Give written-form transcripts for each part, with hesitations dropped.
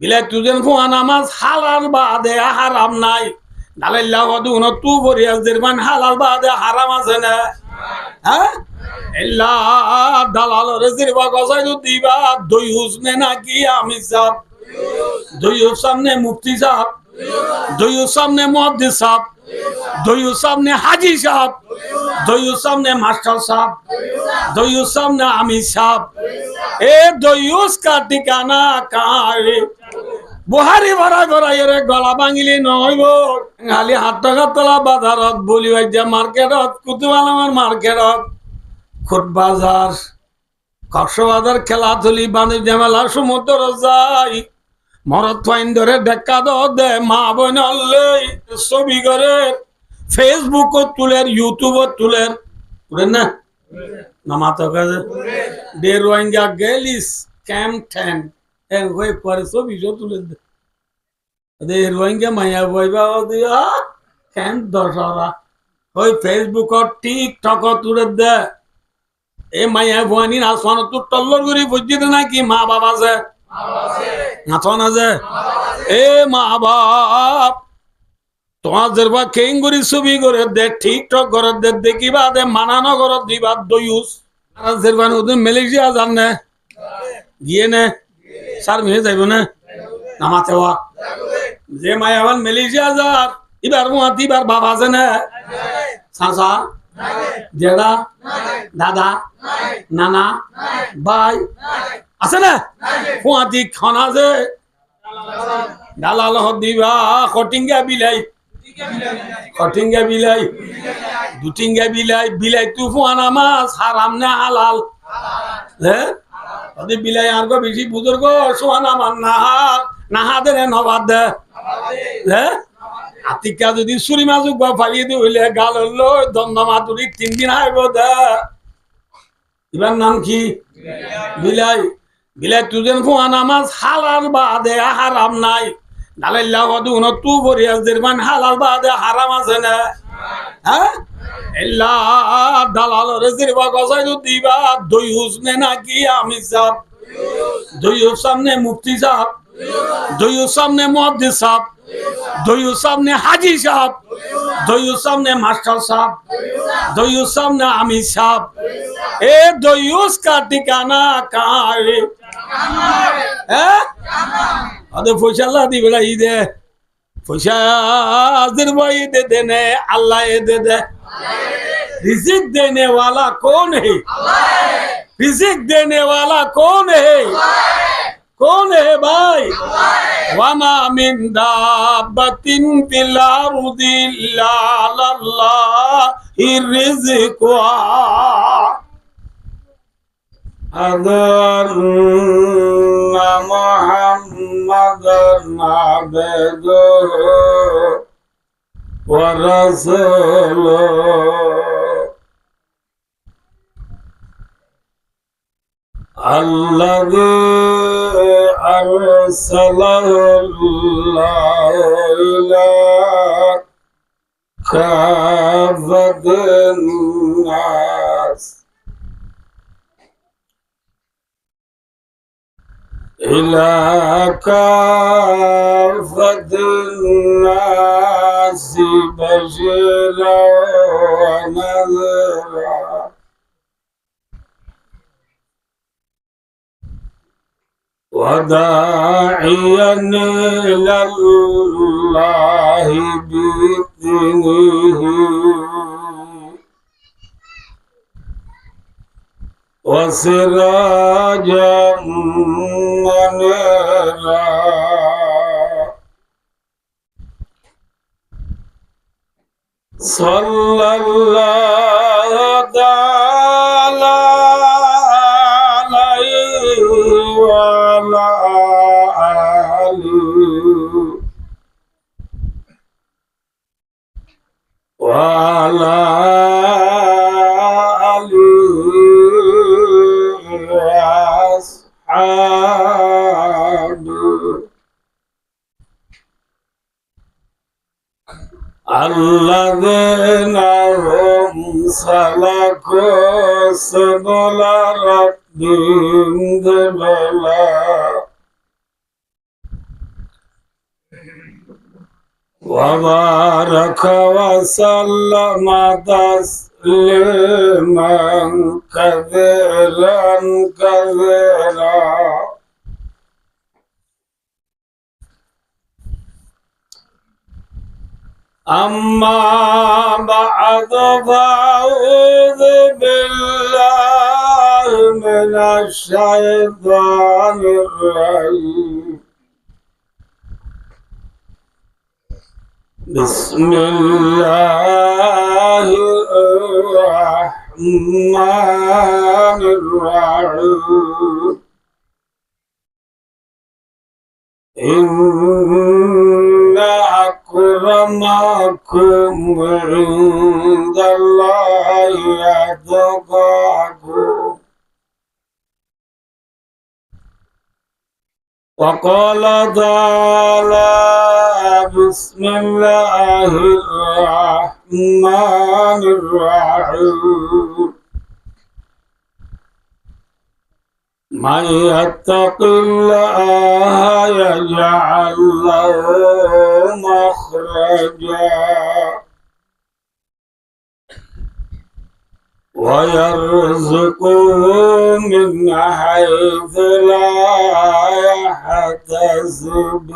বিলাই তুজেন ফুয়া নামাজ হালাল বাদে হারাম নাই দালাইল্লাহ কদুন তু বরিয়াজদের মান হালাল বাদে হারাম আছে না হ্যাঁ এল্লা দালাল রেজিরবা গসাই দিবা দুই হুসনে নাকি আমি সাহ দুই সামনে মুফতি সাহেব দুই সামনে মুহাদ্দিস সাহেব দুই সামনে হাজি সাহেব দুই সামনে মাস্টার সাহেব দুই সামনে আমি সাহেব এ দয়ুস का ठिकाना कहाँ है বুহারি ভরাই ভরাই রে গলা ভাঙিলি নহইব খালি হাত টাকা তোলা বাজারত বলি যে মার্কেটত কুতুবালামার মার্কেটত খুট বাজার কক্সবাজার খেলাধুলি বাণিজ্য মেলা সমুদ্র যাই মরত ফাইন ধরে দেখা দে মা বোন ছবি করে ফেসবুকত তুলের ইউটিউবত তুলের তুলেন না নামাতো কাজে দে রোহিঙ্গা গেলিস ক্যাম্প ঠেন এন হয়ে পরে ছবি তুলে দে রোহিঙ্গা মাইয়া বইবা দিয়া ক্যাম্প দশরা ওই ফেসবুকত টিকটকত তুলে দে এ মাইয়া ভুয়ানি আসমান তোর টল্লর করে বুঝিত নাকি মা বাবা আছে নাচন আছে এ মা বাপ তোমার যেরবা কেং করি ছবি করে দে টিকটক করে দে দেখিবা দে মানানো করে দিবা দয়ুস আর যেরবা নতুন মালয়েশিয়া যান না গিয়ে নে স্যার মেয়ে যাইব না নামাতে হওয়া যে মায়াবান মালয়েশিয়া যার এবার মুহাতি এবার বাবা আছে না চাচা জেঠা দাদা নানা ভাই আছে না ফুয়াতি খান আছে দালাল দিবা খটিঙ্গা বিলাই খটিঙ্গা বিলাই দুটিঙ্গা বিলাই বিলাই তু ফুয়া নামাজ হারাম না হালাল হ্যাঁ যদি বিলাই আর বেশি বুজুর্গ সোয়া নামাজ নাহার নাহাদের নবাদ দে হ্যাঁ আতিকা যদি চুরি মাজুক বা ফালিয়ে দি হইলে গাল হইলো দন্দ মাতুরি 3 দিন আইব দে এবার নাম কি বিলাই বিলাই তুজেন ফুয়া নামাজ হালাল বাদে হারাম নাই দালাইল্লাহ কদুন তু বরিয়াজদের মান হালাল বাদে হারাম আছে না হ্যাঁ এল্লা দালাল রেজিরবা গসাই দিবা দুই হুসনে নাকি আমি সাহেব দুই সামনে মুফতি সাহেব দুই সামনে মুহাদ্দিস সাহেব দুই সামনে হাজি সাহেব দুই সামনে মাস্টার সাহেব দুই সামনে আমি সাহেব এ দয়ুস का ठिकाना कहाँ है হ্যাঁ আদে ফয়সালা দিবে না ঈদে পয়সা আজের ভাই দে দেনে আল্লাহ দে দে रिजिक देने वाला कौन है रिजिक देने वाला कौन है कौन है भाई वमा मिन दाब्बातिन फिल अर्दि इल्ला अल्लाहि रिज़्कुहा अदन्ना मुहम्मदन अब्दुहु व रसूलुहु الذي أرسله الله إلى كافة الناس إلى كافة الناس بشيرا ونذيرا وداعيا إلى الله بإذنه وسراجا منيرا صلى الله تعالى وعلى آله وعلى آله وأصحابه الذين هم سلكوا سبل ربهم ذللا وبارك وسلم تسليما كثيرا كثيرا. أما بعد فأعوذ بالله من الشيطان الرجيم. بسم الله الرحمن الرحيم. إن أكرمكم عند الله أتقاكم. وقال تعالى بسم الله الرحمن الرحيم. من يتق الله يجعل له مخرجا ويرزقه من حيث لا يحتسب.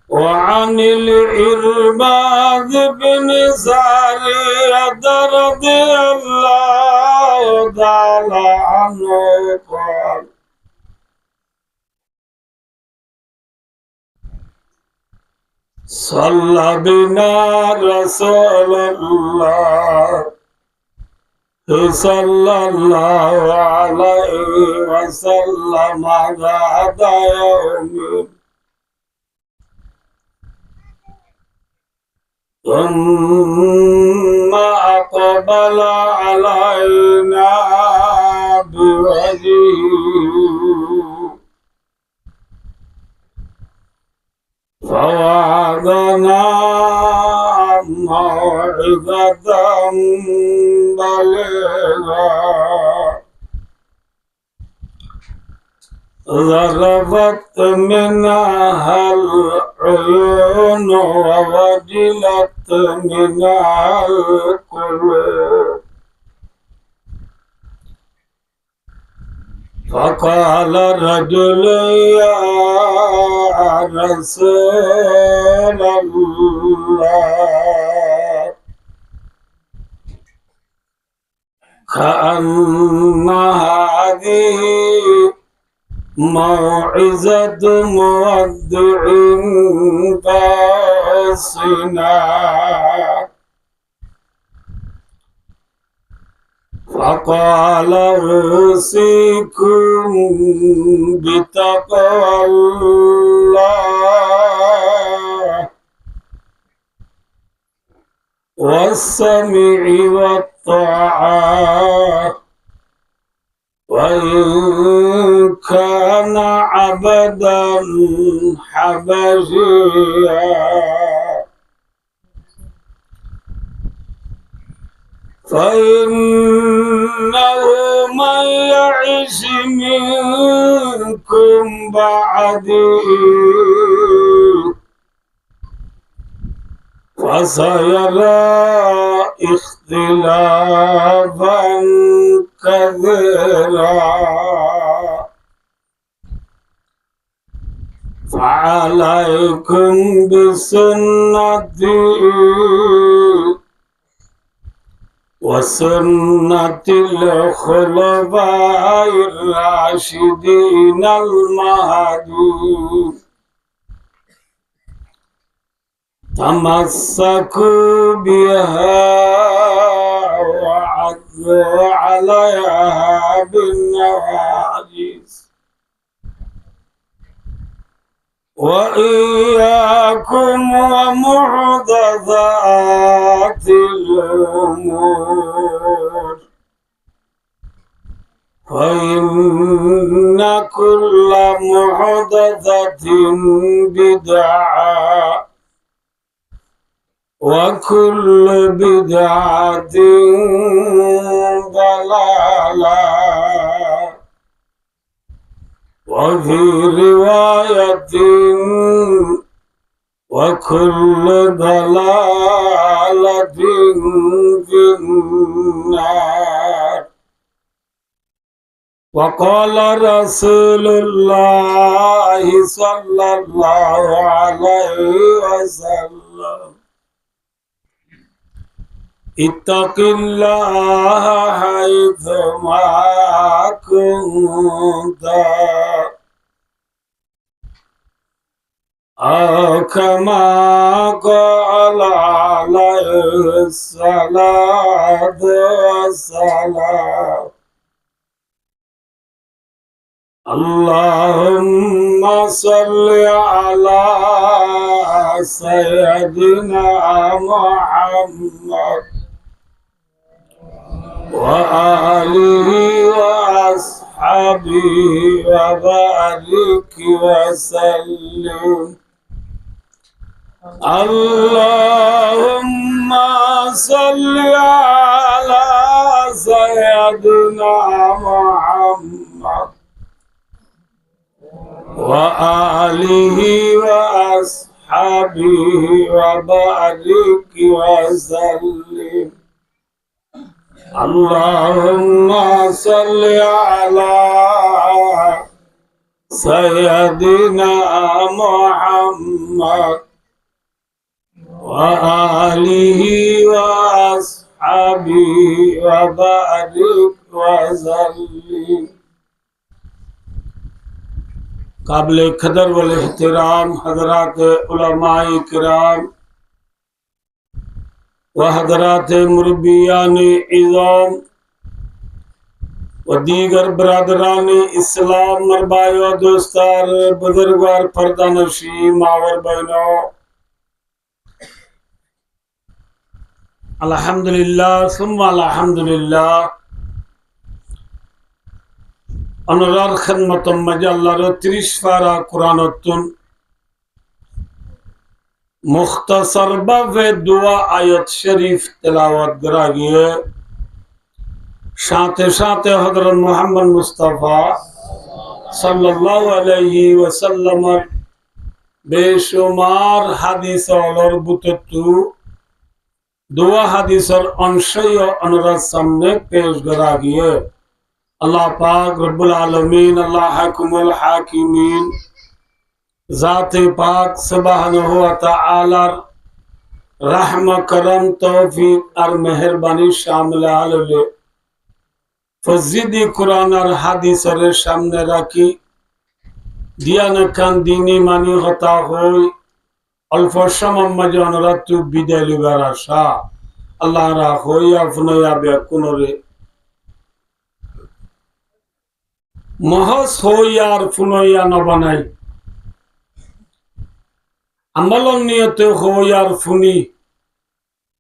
وعن العرباض بن سارية رضي الله تعالى عنه قال: صلى بنا رسول الله صلى الله عليه وسلم ذات يوم ثم أقبل علينا بوجهه فوعدنا موعظة بليغا ذرفت منها العيون ووجلت منها القلوب. فقال رجل: يا رسول الله، كأن هذه موعظة مودع قاصنا. فقال: أوصيكم بتقوى الله والسمع والطاعة، وإن كان عبدا حبشيا فإنه من يعش منكم بعدي فسيرى اختلافا كثيرا. فعليكم بسنتي وسنة الخلفاء الراشدين المهديين. تمسكوا بها وعضوا عليها بالنواجذ، وإياكم ومحدثات الأمور، فإن كل محدثة بدعة وكل بدعة ضلالة. وفي رواية وكل ضلالة في النار. وقال رسول الله صلى الله عليه وسلم اتق الله حيثما كنت أو كما قال عليه الصلاة والسلام. اللهم صل على سيدنا محمد وآله وأصحابه وبارك وسلم. اللهم صل على سيدنا محمد وآله وأصحابه وبارك وسلم. اللهم صل على سيدنا محمد وآله وأصحابه وبارك وسلم. काबिल कदर वल एहतराम हजरात उलमाए किराम व हजरात मुरब्बियान इज़ाम व दीगर बरदरान इस्लाम मरबायो दोस्तार बुजुर्गार पर्दानशी मावर बहनो अल्हम्दुलिल्लाह सुम्मा अल्हम्दुलिल्लाह अनुरार खिदमतम मजाल्लार 30 पारा कुरानतुन मुख्तसर वे दुआ आयत शरीफ तिलावत कराइए। साथे साथे हजरत मोहम्मद मुस्तफ़ा सल्लल्लाहु अलैहि वसल्लम बेशुमार हादिस और बुततु दुआ हादिस और अंशय अनुरार सामने पेश कराइए। अल्लाह पाक रब्बुल आलमीन अल्लाह हकुमुल हाकिमीन ज़ात पाक सुब्हानहु व तआला रहम करम तौफीक और मेहरबानी शामिल आले फजीदी कुरान और हादिस रे सामने रखी दिया न कान दीनी मानी होता होई अल्फ समय मजन रतु बिदाय लिबार आशा अल्लाह रा होई अपनया बेकुनरे महस होयार फुनया न बनाई আমলন নিয়তে হোয়ার ফুনি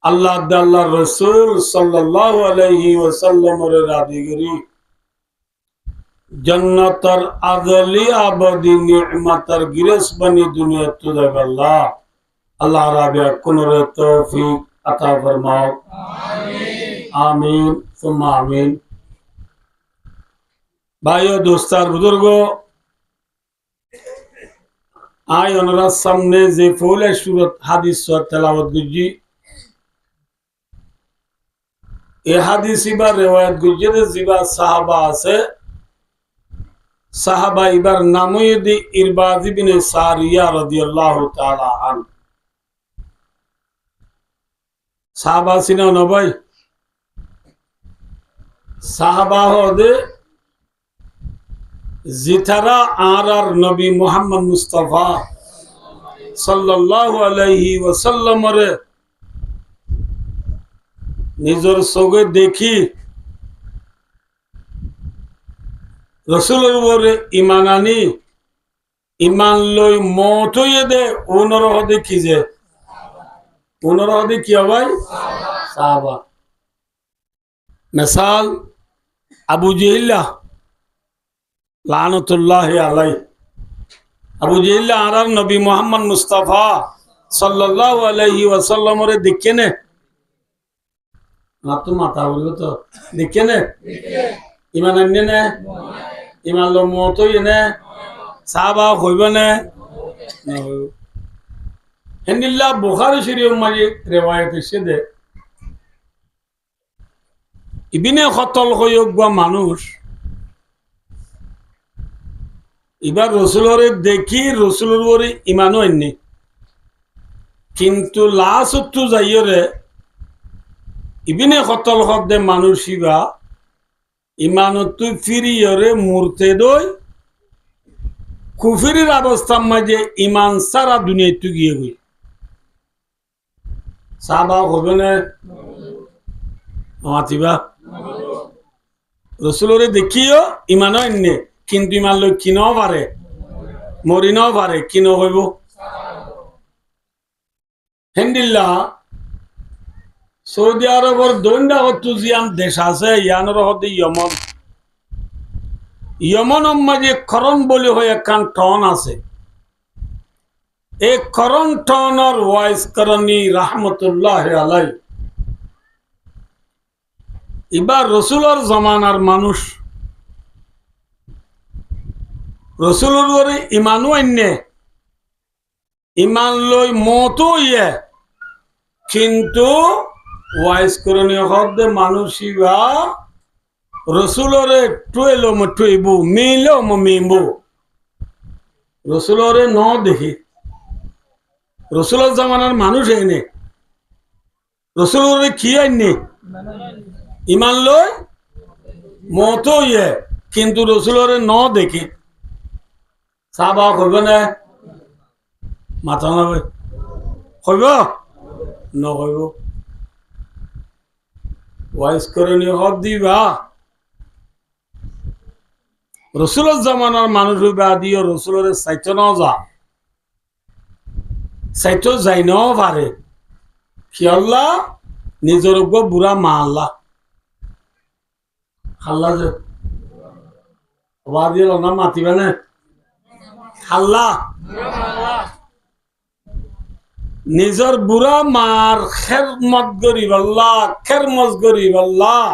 আল্লাহ আল্লাহ রসুল সাল্লাল্লাহু আলাইহি ওয়াসাল্লামের রাদিগরি জান্নাতের আযলি আবাদি নিয়ামতের গিরেস বনি দুনিয়া তুদে আল্লাহ আল্লাহ রাবিয়া কুনরে তৌফিক আতা ফরমাও আমিন আমিন সুম্মা আমিন। भाइयों दोस्तार बुजुर्गो आय ओनारा सामने जे फौले सूरत हादिस तेलावत गुजी ए हादिस इबार रिवायत गुजी दे जिबा साहाबा আছে साहाबा इबार नामुयदी इरबाज इब्ने सारिया রাদিয়াল্লাহু তাআলা আন साहाबा सिना न भाई साहाबा होदे जितारा आरार नबी मोहम्मद मुस्तफा सल्लल्लाहु अलैहि वसल्लम रे निजर सोगे देखी रसूलर वरे ईमानानी ईमान लई मौत ये दे ओनर हदे कीजे ओनर हदे किया भाई साहबा मिसाल अबू जहल लानतुल्लाह अलैहि अबू जहल आरार नबी मोहम्मद मुस्तफा सल्लल्लाहु अलैहि वसल्लम रे देखे ने ना तो माता बोलो तो देखे ने ईमान अन्य ने ईमान लो मौत ये ने সাহাবা হইব না হেন্দিল্লা বুখারী শরীফ মাঝে রেওয়ায়াত এসেছে ইবিনে খতল হইবা মানুষ এবার রসুলরে দেখি রসুলের ওরে ইমানও আননি কিন্তু লাস্ট যাইরে ইবিনে খতল হদে মানুষ ইবা ইমানত ফিরিয়রে মূর্তে দই কুফিরির অবস্থার মাঝে ইমান সারা দুনিয়ায় গিয়ে গই সাহাবা হবে না মাতিবা রসুলরে দেখিও ইমানও আননে কিন্তু ইমান লোক কিনও পারে মরিনও পারে কিনো হইব হেন্দিল্লা সৌদি আরবের দৈন্যা হতুজিয়ান দেশ আছে ইয়ানোর হতে ইয়মন ইয়মনের মাঝে খরন বলে হয়ে একখান টন আছে এই খরন টনর ওয়াইস করণী রাহমতুল্লাহ আলাই এবার রসুলের জমানার মানুষ রসুলের ওরে ইমানও আননে ইমান লই মতো ইয়ে কিন্তু ওয়াইস করণীয় হদে মানুষিবা রসুলরে টুয়েলো মো টুইবু মিলো মো মিমবু রসুলরে ন দেখি রসুলের জামানার মানুষ এনে রসুলরে কি আইনি ইমান লই মতো ইয়ে কিন্তু রসুলরে ন দেখি সাহাবা হইব না মাথা নবে হইব নহইব ওয়াইস করণীয় হদ দিবা রসুলের জামানার মানুষ হইবা দিও রসুলের সাইত ন যা সাইত যাই ন পারে কি আল্লাহ নিজের বুড়া মা আল্লাহ আল্লাহ যে দিল না মাতিবে না আল্লাহ নিজের বুড়া মার খেরমত গরিব আল্লাহ খেরমত গরিব আল্লাহ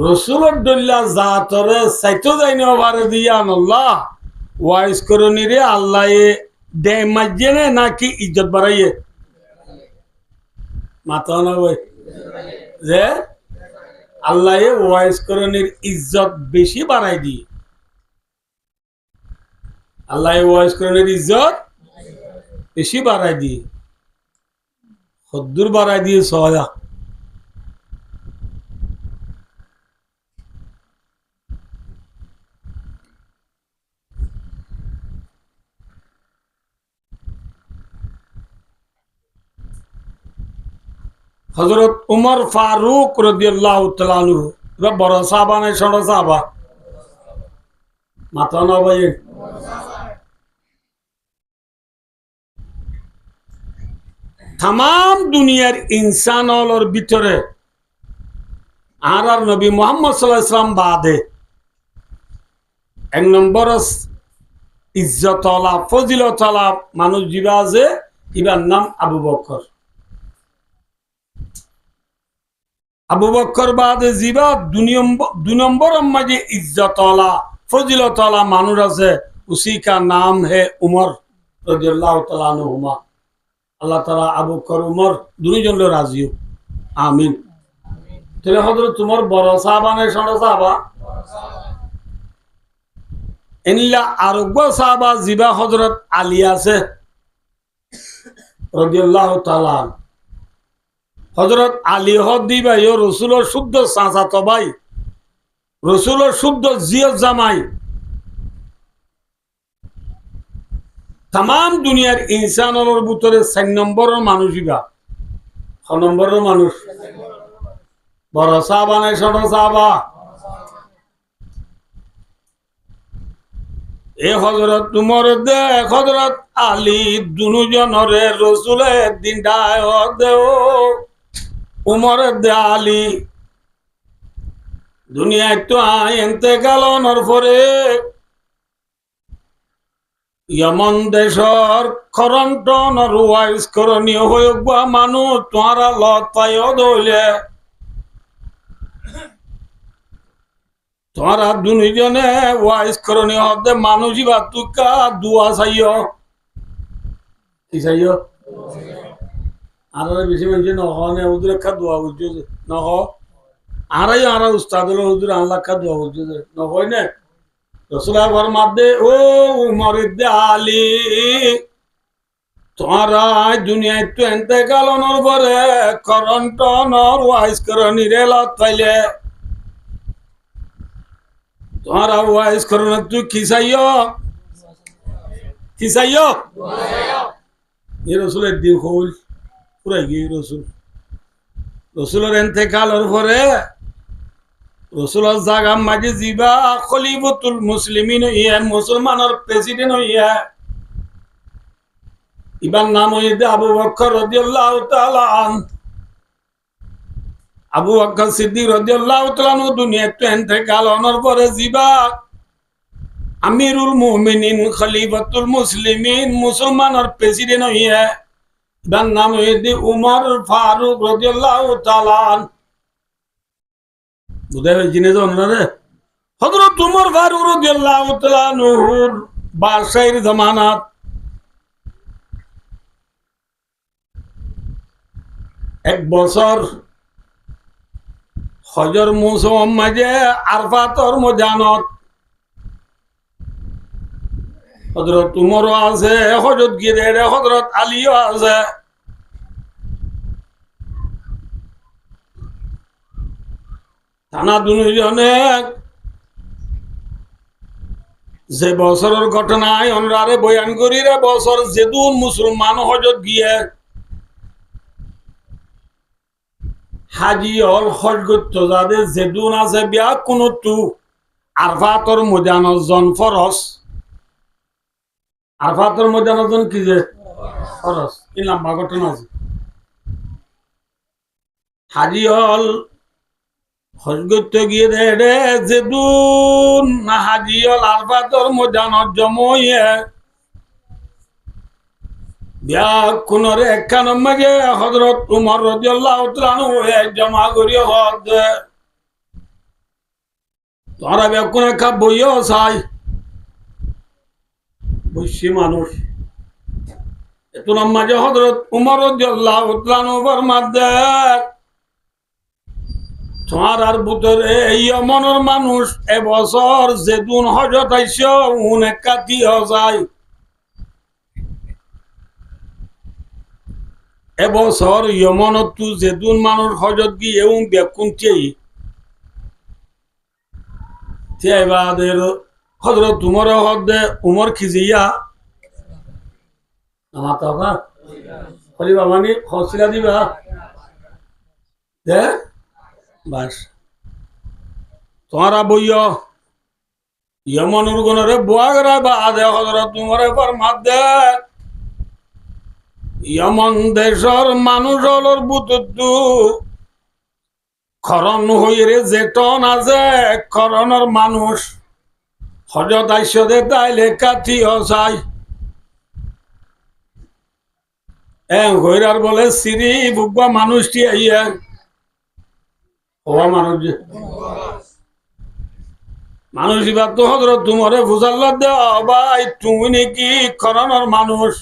রসুলের দল্লা জাতরে সাইতো যাইনি ওভারে দিয়ান আল্লাহ ওয়াইস করনি রে আল্লাহ দে মাজ্জেনে নাকি ইজ্জত বাড়াইয়ে মাথা না ভাই যে আল্লাহ ওয়াইস করনির ইজ্জত বেশি বাড়াই দিয়ে আল্লাহ ওয়াইস করনির ইজ্জত বেশি বাড়াই দিয়ে হদ্দুর বাড়াই দিয়ে সহজা হযরত উমর ফারুক রাদিয়াল্লাহু তাআলা আনহু এবার বড় সাহাবা নাই ছোট সাহাবা মাথা না ভাই तमाम दुनियार इंसानों ভিতরে আর নবী মুহাম্মদ সাল্লাল্লাহু আলাইহি ওয়াসাল্লাম বাদে এক নম্বর ইজ্জতওয়ালা ফজিলতওয়ালা মানুষ জিবা আছে ইবার নাম আবু বকর আবু বকর বাদে জিবা দুই নম্বর মাঝে ইজ্জতওয়ালা ফজিলতওয়ালা মানুষ আছে उसी का नाम है उमर रदियल्लाहु ताआला अन्हुमा আল্লাহ তাআলা আবু বকর উমর দুইজন রাজি হোক আমিন তাহলে হযরত তোমার বড় সাহাবা না ছোট সাহাবা ইনলা আরোগ্য সাহাবা জিবা হযরত আলী আছে রাদিয়াল্লাহু তাআলা হযরত আলী হদ দিবা ইও রাসূলের শুদ্ধ চাচাতো ভাই রাসূলের শুদ্ধ জিয়ত জামাই तमाम दुनियार इंसानों ভিতরে 4 নম্বরের মানুষইবা 6 নম্বরের মানুষ বড় সাহাবা না ছোট সাহাবা এ হযরত উমর দে হযরত আলী দুজনরে রাসূলে দিন দায় দেও উমর দে আলী দুনিয়ায় তো ইন্তেকাল হওয়ার পরে यमन देशर खरंटन रुवाइस करनीय होयगवा मानु तुम्हारा लत पायो दौले তোরা দুজনে ওয়াইজ করণীয় হতে মানুষই বা তুকা দুয়া চাইও কি চাইও আর বেশি মানুষ নহনে হুজুর একটা দোয়া বুঝছো নহ আর উস্তাদ হুজুর আল্লাহ কা দোয়া বুঝছো নহয় না রসুল ঘর মাধ্যে ও উমর ইবনে আলী তোরা দুনিয়ায় তো এতেকাল অনর পরে করন্ট নর ওয়াইজ করণী রেলত পাইলে তোরা ওয়াইজ করণ তুই কি চাইও কি চাইও এই রসুলের দিন হল পুরাই গিয়ে রসুলের এতেকালের পরে রসুলের জাগা মাঝে জিবা খলিফতুল মুসলিমিন হইয়া মুসলমানের প্রেসিডেন্ট হইয়া ইবার নাম হইতে আবু বকর রাদিয়াল্লাহু তাআলা আবু বকর সিদ্দিক রাদিয়াল্লাহু তাআলা দুনিয়াতে ইন্তেকাল হওয়ার পরে জিবা আমিরুল মুমিনিন খলিফাতুল মুসলিমিন মুসলমানের প্রেসিডেন্ট হইয়া ইবার নাম হইতে উমর ফারুক রাদিয়াল্লাহু তাআলা বুঝাই জিনে যাও না রে হযরত উমর ফারুক রাদিয়াল্লাহু তাআলা নূর বাদশাহীর জামানাত এক বছর হজর মৌসুম মাঝে আরফাতর মজানত হজরত উমরও আছে হজরত গিরে হজরত আলীও আছে টানা দুজনে যে বছরের ঘটনায় অনরারে বয়ান করি রে বছর যেদুন মুসলমান হজরত গিয়ে হাজি হল হজ করতো যাদের যেদুন আছে বিয়া কোন তু আরফাতর মজানজন ফরস আরফাতর মজানজন কি যে ফরস কি লম্বা ঘটনা আছে হাজি হল হজ করতে গিয়ে রে যেদুন না হাজি হল আরফাতর মজানত জমইয়ে বিয়া কোনরে একখান মাঝে হযরত উমর রাদিয়াল্লাহু তাআলা আনহু জমা করিয়া হদ তোরা বিয়া কোন একটা বইও চাই বৈশী মানুষ এত মাঝে হযরত উমর রাদিয়াল্লাহু তাআলা আনহু ফরমাদে তোমার আর ভিতরে ইয়মনের মানুষ এবছর যেদিন হজত আইস উন একাতি যায় এবছর ইয়মনত যেদিন মানুষ হজত গিয়ে বেকুন এবার হজরত উমর হদে উমর খিজিয়া আমার তো খলিফা মানে খসিলা দিবা দে বাস তোমারা বইয় ইয়মনুর গণরে বুয়াগরা বা আদে হজরত উমরে ফরমাত দে ইয়মন দেশর মানুষ হলর বুতুতু খরণ হইরে যেটন আছে খরণর মানুষ হজত আইসদে তাইলে কাঠি হসাই হইরার বলে সিরি বুকবা মানুষটি আইয়া হওয়া মানুষ যে মানুষ এবার তো হজরত তোমারে ফুসাল্লা দেওয়া ভাই তুমি নাকি খরণর মানুষ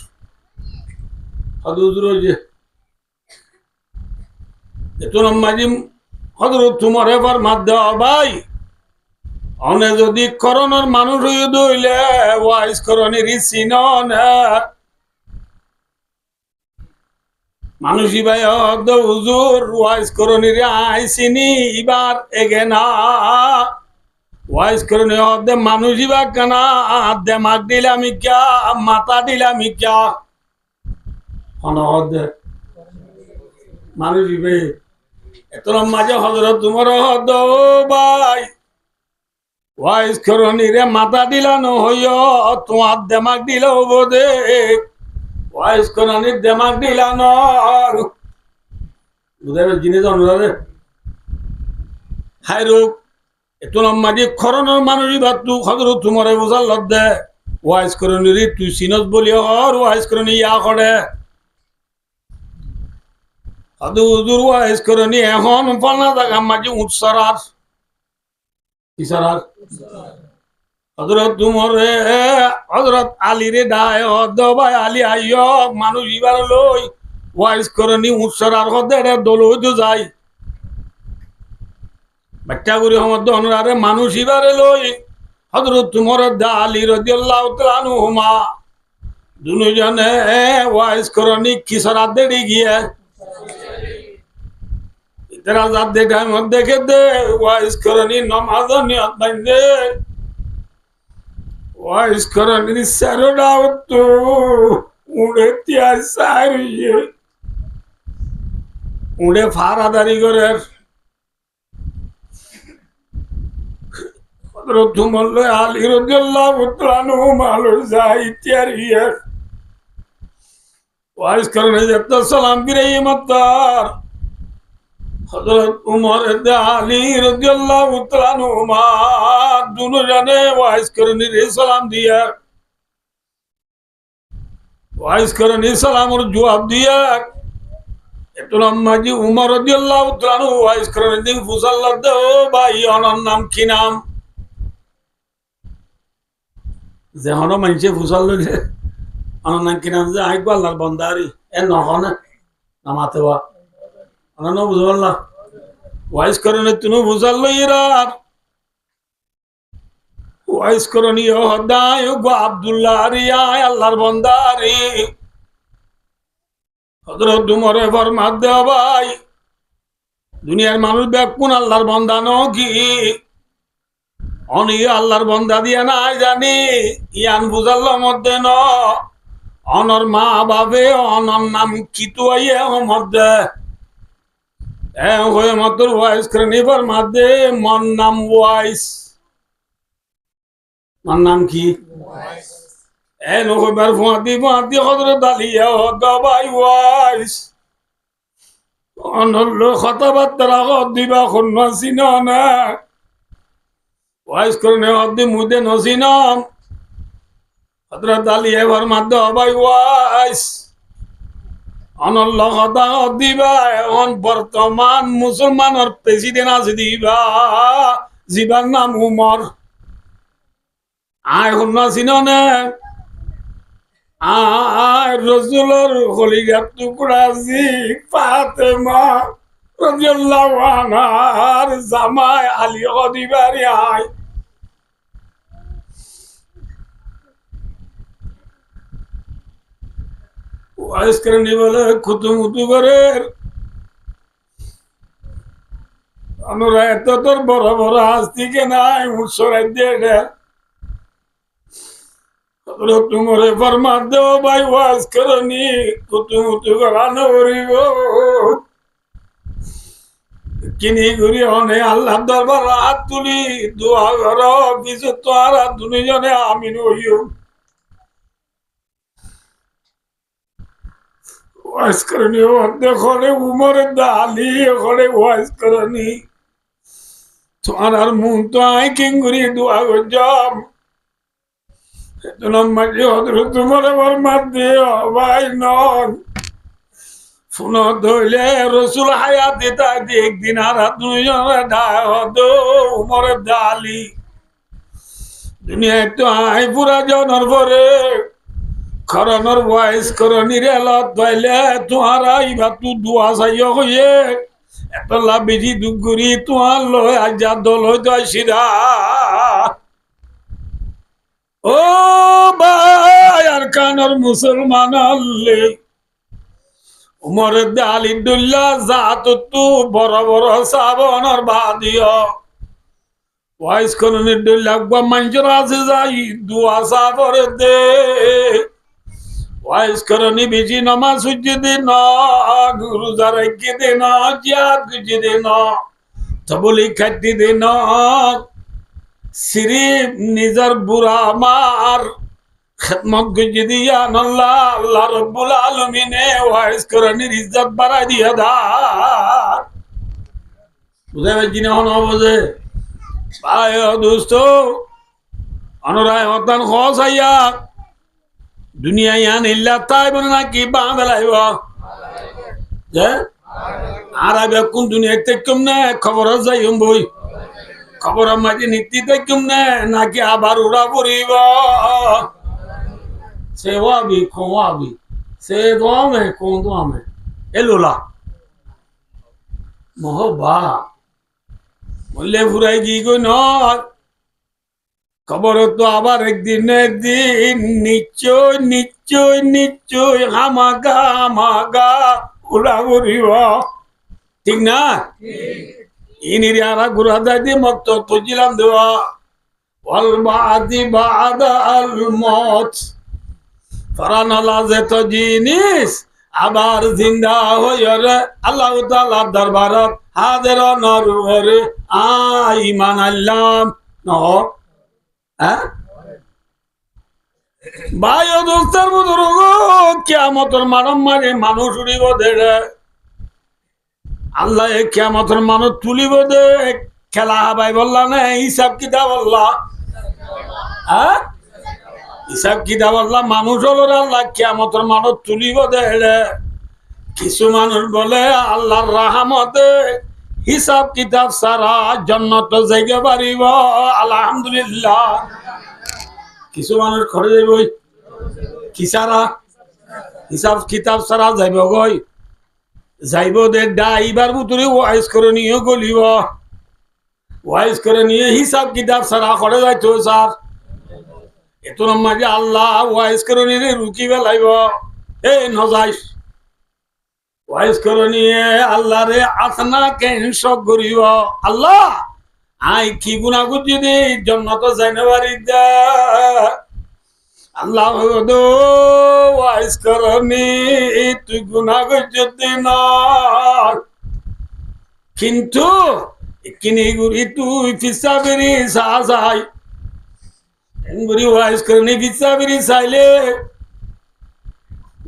হজরত তোমার এবার মাত দেওয়া ভাই অনে যদি করোনার মানুষ হইলে ওয়াইজ করণের চিন মানুষই ভাই হুজুর ওয়াইজ করণের আইসিনি এবার এগে না ওয়াইজ করণে হদে মানুষই বা কেনা দেমাগ দিলামি ক্যা মাথা দিলামি ক্যা মানুষ এত মাঝে হজরত তোমার হদ ভাই ওয়াইজ করণী রে মাথা দিলানো হইয় তোমার দেমাগ দিল বোধে ওয়াইজ করণীর দেমাগ দিলানো বুঝাই জিনিস অনুরাধে হাই রোগ এত মাঝে খরণের মানুষই বা তু হজরত তোমার বোঝার লদ্দে ওয়াইজ করণী তুই চিনত বলি হর ওয়াইজ করণী ইয়া করে হুজুর ওয়াইজ করণী এখন পাল্লা জায়গা মাঝে উৎসরার কিসারার হযরত উমরে হযরত আলী রে দায় হদ ভাই আলী আইয় মানুষ ইবার লই ওয়াইজ করনি উৎসরার হদে দল হইতে যায় বাচ্চা গুরি হমদ অনুরারে মানুষ ইবারে লই হযরত উমর দা আলী রাদিয়াল্লাহু তাআলা আনহুমা দুজনে ওয়াইজ করনি কিসারার দেড়ি গিয়ে तेरा जात देखा मत देखे दे वाइस करनी नमाज नियत बंदे वाइस करनी सारो दावत तो उड़े त्यार सारी है उड़े फारादारी करे हज़रत उमर अली रज़ियल्लाहु तआला अन्हु मालो जाई त्यारी है वाइस करने जब सलाम गिरे मत्तार हज़रत उमर अली रज़ियल्लाहु तआला अन्हुमा दोनों जने वाइस करने रे सलाम दिया वाइस करने सलाम और जवाब दिया तो अम्मा जी उमर रज़ियल्लाहु तआला अन्हु वाइस करने दिन फुसल्ला दो भाई अनन नाम की नाम जहानो मंचे फुसल्ला दे अनन नाम की नाम जे आई को अल्लाहर बंदारी ए नहने नमाते वा अननो बुझवल्ला वाइस करने तुनु बुझल्लो इरार वाइस करनी हदाय गो अब्दुल्लाह रिया अल्लाहर बंदारी हजरत उमर फरमात दे भाई दुनियार मानुष बेकुन अल्लाहर बंदा नो की অনি আল্লাহর বন্দা দিয়া নাই জানি ইয়ান বুঝাল্লো মধ্যে ন অনর মা বাবে অনর নাম কিতু আইয়ে মধ্যে হয়ে মাত্র ওয়াইস করনি পর মাধ্যে মন নাম ওয়াইস মন নাম কি নবার ফুয়াদি হজরত আলিয়া গবাই ওয়াইস অনল্য কথাবার্তা দিবা খন্ন চিন না ওয়াইস করনে অব্দি মুদে নসিনম হযরত আলী এবার মাধ্যে হবাই ওয়াইস অনল্য কথা দিবা এখন বর্তমান মুসলমানের প্রেসিডেন্ট আছে দিবা জিবার নাম উমর আয় হন্না চিননে আয় রসুলের হলিগার টুকরা জি ফাতেমা রাদিয়াল্লাহু আনহার জামাই আলী গদিবারি আয় ওয়াইস করনি বলে খুতুমুতু করে আমরা এত তোর বড় বড় হাস্তি কে নাই উৎসরাই দিয়ে তোমারে ফরমাত দেও ভাই ওয়াজ করনি খুতুমুতু করানো করিব কিনি ঘুরি অনে আল্লাহ দরবার হাত তুলি দোয়া কর কিছু তো আর দুজনে আমিন হইও ওয়াইস করনি দেখো উমর দালি ওখানে ওয়াইস করনি তোমার আর মুখ তো আই কিঙ্গুরি দোয়া করছাম মাঝে হজরত তোমার বরমাত দিও ভাই নন ফোন ধইলে রসুল হায়াতে তাই একদিন আর দুজনে দায় হদ উমর দালি দুনিয়ায় তো আই পুরা জনের পরে খরনর ওয়াইস করনি রে লত পাইলে তোমারা ইবা তু দোয়া চাইও হইয়ে এতলা বেশি দুগুরি তোমার লয় আজা দল হইতো আসিরা ও ভাই আর কানর মুসলমান আল্লে উমর দালি দুল্লা জাত তু বড় বড় সাবনর বাদিও ওয়াইস করনি দুল্লা গো মঞ্জুর আছে যাই দোয়া সাবর দে ওয়াইস করনি বেশি নামাজ সুজদে না রোজা রাখি দে না জিয়াদ গুজি দে না তবলি খাটি দে না সিরিফ নিজের বুড়া মার খেদমত গুজি দিয়া আল্লাহ আল্লাহ রব্বুল আলামিনে ওয়াইস করনির ইজ্জত বাড়াই দিয়া দা বুঝে জিনা হন বুঝে ভাই দোস্ত অনুরায় হতান খসাইয়া দুনিয়া ইয়ান ইল্লা তাই বলে নাকি বাংলাইব যে আর আবে কোন দুনিয়াতে কম না খবর যাই বই খবর মাঝে নীতি দেখুম না নাকি আবার উড়া পড়িব সে ওয়াবি খোয়াবি সে দোয়ামে কোন দোয়ামে এলোলা মহবা বললে ফুরাই কি গো নয় খবর তো আবার একদিন নিশ্চয় নিশ্চয় নিশ্চয় হামাগা হামাগা উড়া পড়িব ঠিক না ইনির আরা গুড়া দাই দিয়ে মত তুজিলাম দেওয়া ওয়ালবাদি বাদাল মত ফরানালা যে তো জিনিস আবার জিন্দা হইরে আল্লাহ তাআলার দরবারত হাজির নরুরে ইমান আল্লাম ন হ্যাঁ ভাই ও দোস্তার বুজুর্গ কিয়ামতের মানব মানে মানুষ উড়িব দেড়ে আল্লাহ কিয়ামতের মানুষ তুলিব দে খেলা হাবাই বললা না হিসাব কিতাব আল্লাহ হ্যাঁ হিসাব কিতাব আল্লাহ মানুষ হলো আল্লাহ কিয়ামতের মানুষ তুলিব দে কিছু মানুষ বলে আল্লাহর রাহমতে হিসাব কিতাব সারা জান্নাত যাইতে পারিব আলহামদুলিল্লাহ কিছু মানুষ ঘরে যাইব কি সারা হিসাব কিতাব সারা যাইব গই যাইব দে ডাইবার ভিতরে ওয়াইজ করে নিয়ে গলিব ওয়াইজ করে নিয়ে হিসাব কিতাব সারা করে যাইতো স্যার এত মাঝে আল্লাহ ওয়াইজ করে নিয়ে রুকি বেলাইব এই নজাইস ওয়াইজ করে নিয়ে আল্লাহ রে আসনা কেন সব করিব আল্লাহ আই কি গুণা করছি দি জন্নত যাইনে বাড়ি দা আল্লাহ ওয়াইজ করনি তুই গুণা করছি না কিন্তু কিনি গুড়ি তুই ফিসা বেরি সাই গুড়ি ওয়াইজ করনি ফিসা বেরি চাইলে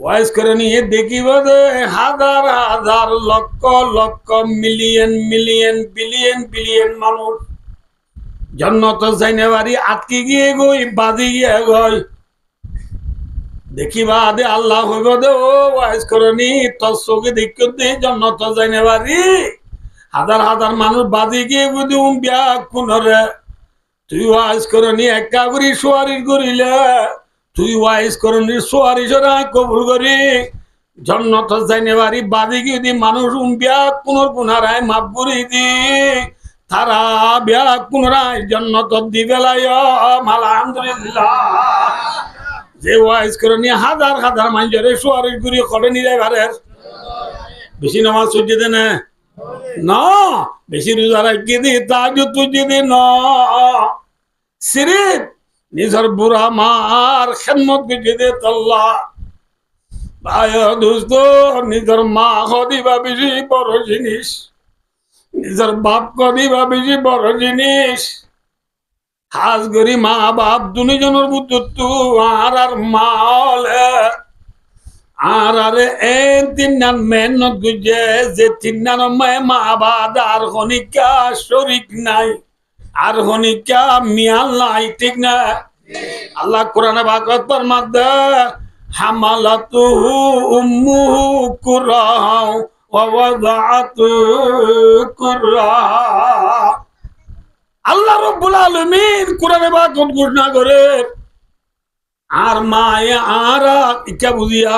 ওয়াইজ করে নিয়ে দেখিব যে হাজার হাজার lakh lakh million million billion billion মানুষ জন্নত যাইনে বাড়ি আটকে গিয়ে গই বাজি গিয়ে গই দেখিবা দে আল্লাহ হইব দে ও ওয়াইজ করে নি তোর চোখে দেখতে দে জন্নত যাইনে বাড়ি হাজার হাজার মানুষ বাজি গিয়ে গুদি বিয়া কোনরে তুই ওয়াইজ করে নি একা করি সোয়ারি করিলে তুই ওয়াইজ করনি সোয়ারি সরাই কবুল করি জন্নত যাইনে বাড়ি বাদি গিয়ে দি মানুষ বিয়া পুনর পুনরায় মাপ করি দি তারা বিয়া পুনরায় জন্নত দি বেলায় আলহামদুলিল্লাহ যে ওয়াইজ করনি হাজার হাজার মানুষের সোয়ারি করি করে নিলে বারের বেশি নামাজ সূর্য দে না বেশি রোজা রাখি দি তাজ তুই দি ন সিরিফ নিজের বুড়া মার খেদমত করে দে আল্লাহ ভাই দোস্ত নিজের মা দিবা বেশি বড় জিনিস নিজের বাপ দিবা বেশি বড় জিনিস হাজ করি মা বাপ দুজনের বুদ্ধ আর মা হলে আর তিন নান মেহনত গুজে যে তিন নান মা বাদ আর খনিকা শরিক নাই আর হনিকা মিয়াল নাই ঠিক না আল্লাহ কোরআনে ভাগবত ফরমাতে হামালাতুহু উম্মুহু কুরহাও ওয়া ওয়াদাআতু কুরহা আল্লাহ রাব্বুল আলামিন কোরআনে ভাগবত ঘোষণা করে আর মায়ে আরা ইচ্ছা বুঝিয়া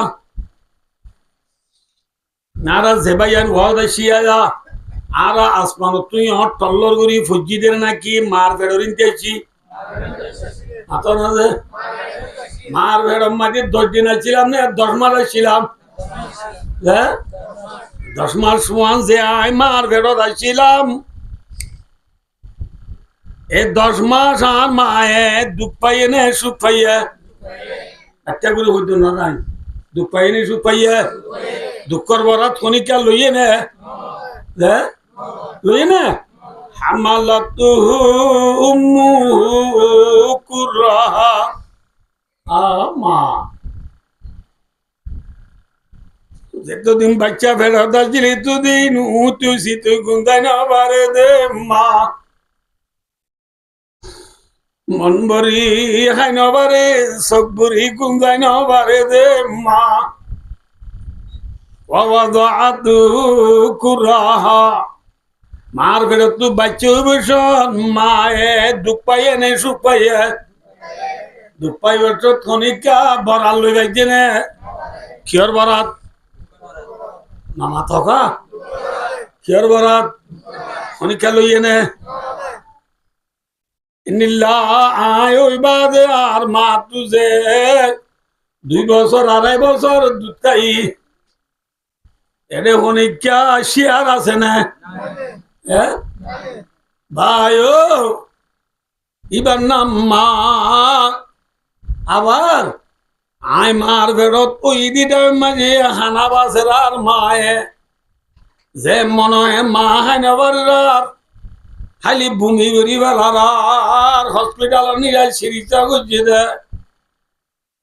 নারা জেবাইয়ান ওয়াদা শিয়া আরা আসমান তুই হট টল্লর করি ফজ্জিদের নাকি মার ভেড়রিন তেছি আতো না যে মার ভেড়ম মাঝে 10 দিন ছিলাম না 10 মাস ছিলাম হ্যাঁ 10 মাস সমান যে আই মার ভেড়ত ছিলাম এই 10 মাস আর মায়ে দুঃখ পাইয়ে না সুখ পাইয়ে একটা করে হইতো না নাই দুঃখ পাইয়ে না সুখ পাইয়ে দুঃখর বরাত খনিকা লইয়ে না হ্যাঁ লইয়ে না হামালাতুহু উম্মুহু কুরহা আমা যতদিন বাচ্চা ফেরত আসছিলি তুদিন তুই তুই গুন্দাই না পারে দে মা মন ভরি হাই নবারে চোখ ভরি গুন্দাই না পারে দে মা ওয়াদাআতু কুরহা মার ফেরত তু বাচ্চা বসন মায়ে দুঃখ পাইয়ে নেই সুখ পাইয়ে দুঃখ পাইবার খনিকা বরাল লই যাইছে নে কিয়র বরাত মামা থকা কিয়র বরাত খনিকা লইয়ে নে ইন্নিল্লা আয় ওই বাদে আর মা তুজে 2 বছর 2.5 বছর দুধ খাই এরে খনিকা শিয়ার আছে না ভাই ও ইবার নাম মা আবার আয় মার ফেরত ওই দিটার মাঝে হানা বাসের আর মায়ে যে মনে হয় মা হাইনাবার খালি ভূমি করি বেলার হসপিটাল নিয়ে সিরিজটা করছে দে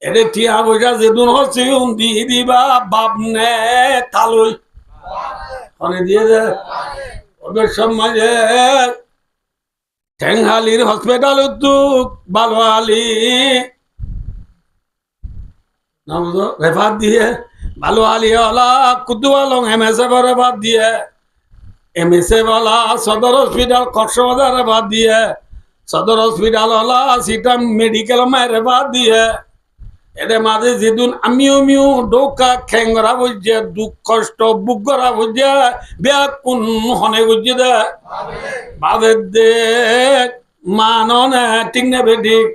এটা টিয়া বইটা যেদিন হচ্ছে দিয়ে দিবা বাপ নে তালুই অনেক দিয়ে দে ওদের সমাজে ঠেংহালির হসপিটাল উদ্যোগ বালোয়ালি রেফার দিয়ে বালোয়ালি ওলা কুতুয়ালং এমএসএ রেফার দিয়ে এমএসএ ওলা সদর হসপিটাল কক্সবাজার রেফার দিয়ে সদর হসপিটাল ওলা সিটা মেডিকেল রেফার দিয়ে এদের মাঝে যেদিন আমিও ডোকা খেঙ্গরা বুঝছে দুঃখ কষ্ট বুক করা বুঝছে বেয়া কোন হনে বুঝছে দে বাদের দে মান ঠিক নেবে ঠিক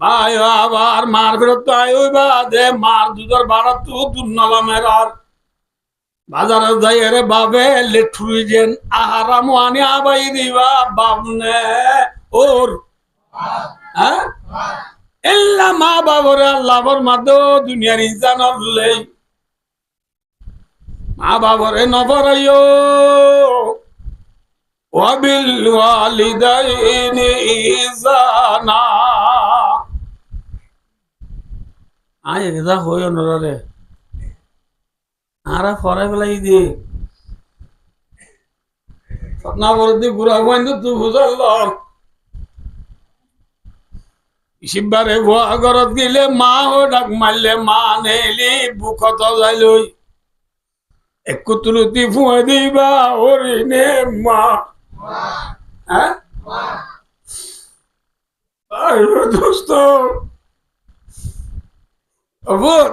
ভাই আবার মার ফেরত আয় বাদে মার দুধর বাড়া তো দুর্নলামের আর বাজারে যাই রে বাবে লেঠুই যেন আহারাম আনি আবাই দিবা বাবনে ওর হ্যাঁ এল্লা মা বাবরে আল্লাহর মাদো দুনিয়ার ইনসান হলে মা বাবরে নবরাইও ওয়াবিল ওয়ালিদাইনি ইহসানা আয় এদা হইও নরে আরা ফরাই ফেলাই দি সপনা বরদি গুড়া বাইন্দ তুই বুঝাল শিববারে ভুয়া ঘরত গেলে মা ও ডাক মারলে মা নেলি বুকত যাই লই একু তুলতি ফুঁয়ে দিবা ওরে নে মা হ্যাঁ দোস্ত অবর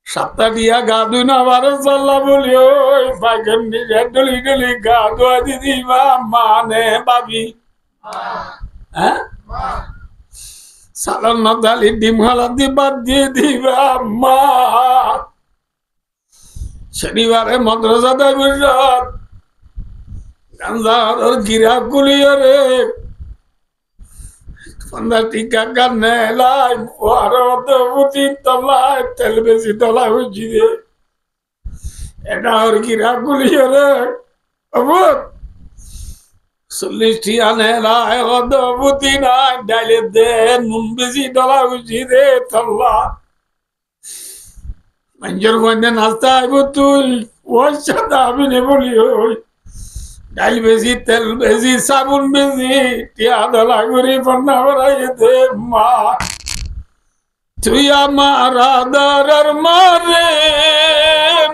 সাতটা দিয়া গা দুই না বারো চাল্লা বলি ওই পাইকান নিজে ডলি ডলি গা ধোয়া দি দিবা মা নে বাবি হ্যাঁ সালান নদালি ডিম হালা দিবার দিয়ে দিবা মা শনিবারে মাদ্রাসা দেয় বুঝাত গাঞ্জার গিরা গুলিয়ে রে পন্দা টিকা কানে লাই ভারত বুঝি তলায় তেল বেশি তলায় বুঝি রে এটা ওর গিরা গুলিয়ে রে অবর 40 টিয়া নে লাই অদ্ভুতি নাই ডাইলে দে নুন বেশি তলা বুঝি রে তল্লা মঞ্জুর বন্ধে নাস্তা আইব তুই ওর সাথে আমি নে বলি ওই ডাইল বেশি তেল বেশি সাবুন বেশি টিয়া দলা করি বন্যা বড়াই দে মা তুই আমার আদরের মারে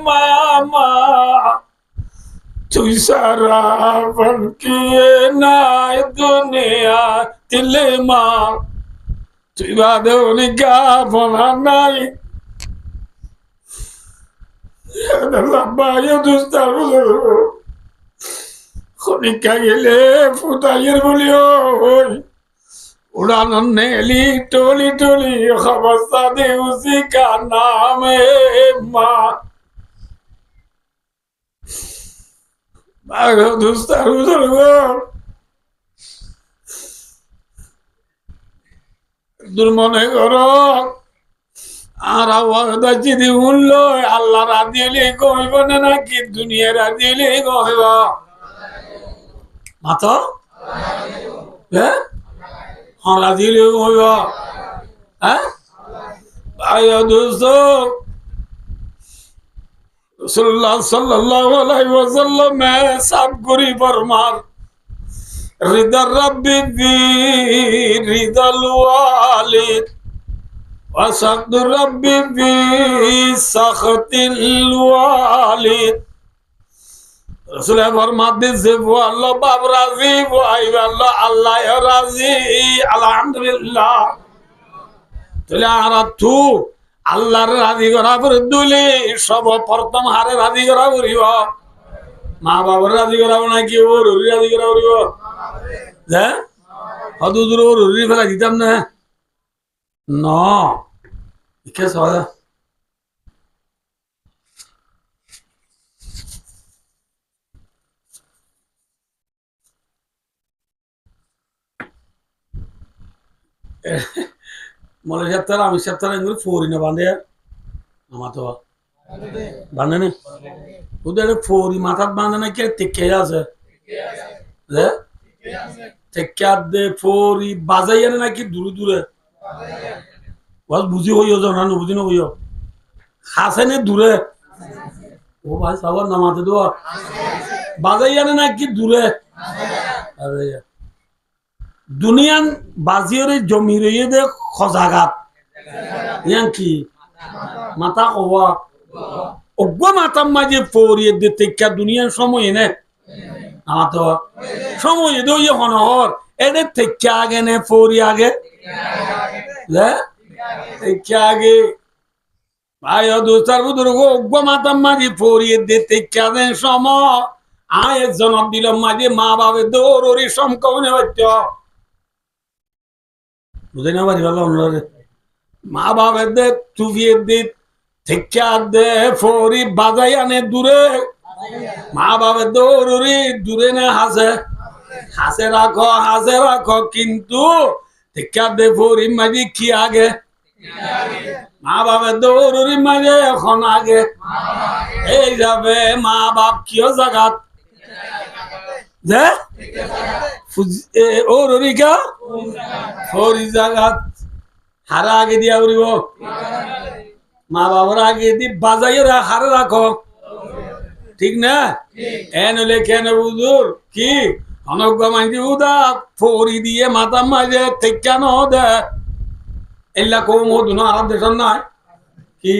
মামা তুই সারা বনকিয়ে নাই দুনিয়া তিলে মা তুই বাদে উনিকা বনা নাই লাম্বায় দুস্তার খনিকা গেলে ফুটাইয়ের বলিও উড়ান নেলি টলি টলি অবস্থা দে উসি কা নাম মা বাঘ দুস্তার দুর্মনে কর আর আওয়াজ যদি উনল আল্লাহ রাদিলে কইব না নাকি দুনিয়া রাদিলে কইব মাতা হ্যাঁ হ্যাঁ রাদিলে কইব হ্যাঁ ভাই দোস্ত রাসূলুল্লাহ সাল্লাল্লাহু আলাইহি ওয়াসাল্লাম সাব করি ফরমান রিদা রাব্বি বি রিদাল ওয়ালিদ وسخط ربي في سخط الوالد রসুলের ফরমাত দিছে আল্লাহ বাপ রাজি আল্লাহ আল্লাহ রাজি আলহামদুলিল্লাহ তাহলে আর তু আল্লাহর রাজি করা করে দুলি সব প্রথম হারে রাজি করা করিব মা বাবার রাজি করাবো নাকি ও রুরি রাজি করা করিব যে হদু দূর ও রুরি ফেলা দিতাম না ন কে সদা মনে সপ্তাহ আমি সপ্তাহ এগুলো ফোরি না বাঁধে আমার তো বাঁধে না ওদের ফোরি মাথাত বাঁধে না কে টেকে আছে টেকা দে ফোরি বাজাই আনে নাকি দূরে দূরে বস বুঝি হইও যাও না বুঝি না হইও হাসে নে দূরে ও ভাই সবার নামাতে তো বাজাই আনে নাকি দূরে দুনিয়ান বাজিয়রে জমি রইয়ে দে খজাগাত ইয়ান কি মাথা কওয়া অজ্ঞ মাতাম মাঝে ফরিয়ে দে টেকা দুনিয়ার সময় নে আমার তো সময় দে ইয়ে হনহর এদে টেকা আগে নে ফরি আগে টেকা আগে ভাই দোস্তার বুদুর্গ অজ্ঞ মাতাম মাঝে ফরিয়ে দে টেকা দেন সময় আয় জনম দিলাম মাঝে মা বাবা দৌড়ি সমকমনে হইতো বুঝে না পারি ভালো মা বাবার দে টুফিয়ে দে ঠেকা দে ফরি বাজাই আনে দূরে মা বাবার দৌড়ি দূরে না হাসে রাখো কিন্তু ঠেকা দে ফরি মাঝে কি আগে মা বাবার দৌড়ি মাঝে এখন আগে এই যাবে মা বাপ কিয় জাগাত যে ও ররিকা ফরি জাগাত হারা আগে দিয়া উড়িব মা বাবার আগে দি বাজাইয়ে হারে রাখো ঠিক না এন হলে কেন বুঝুর কি অনজ্ঞ মাইজি উদা ফরি দিয়ে মাথা মাঝে টেকা ন দে এলা কম ও দুনো আর দেশ নাই কি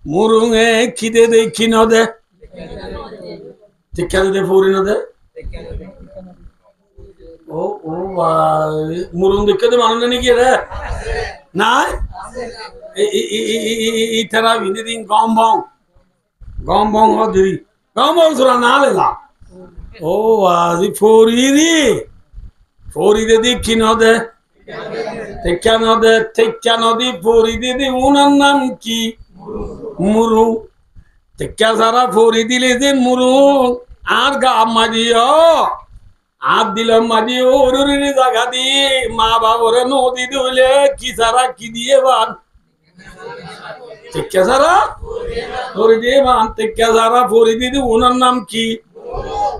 মুরুং এ খিদে দেখি ন দে টেকা দে ফরি ন দে ও মুরুং দেখে তো মানুষ নাকি রে নাই ইতারা ভিদিন গম বং হদিরি গম বং সুরা না লেলা ও আজি ফরি দে দেখি ন দে টেকা নদী ফরি দিদি উনার নাম কি মুরুং টেকা সারা ফরি দিলে যে মুরুং আর গা মাঝিও আর দিলাম মাঝি ওরে জায়গা দি মা বাবরে নদী দিলে কি সারা কি দিয়ে বান টেকা সারা ফরি দিয়ে বান টেকা সারা ফরি দিদি ওনার নাম কি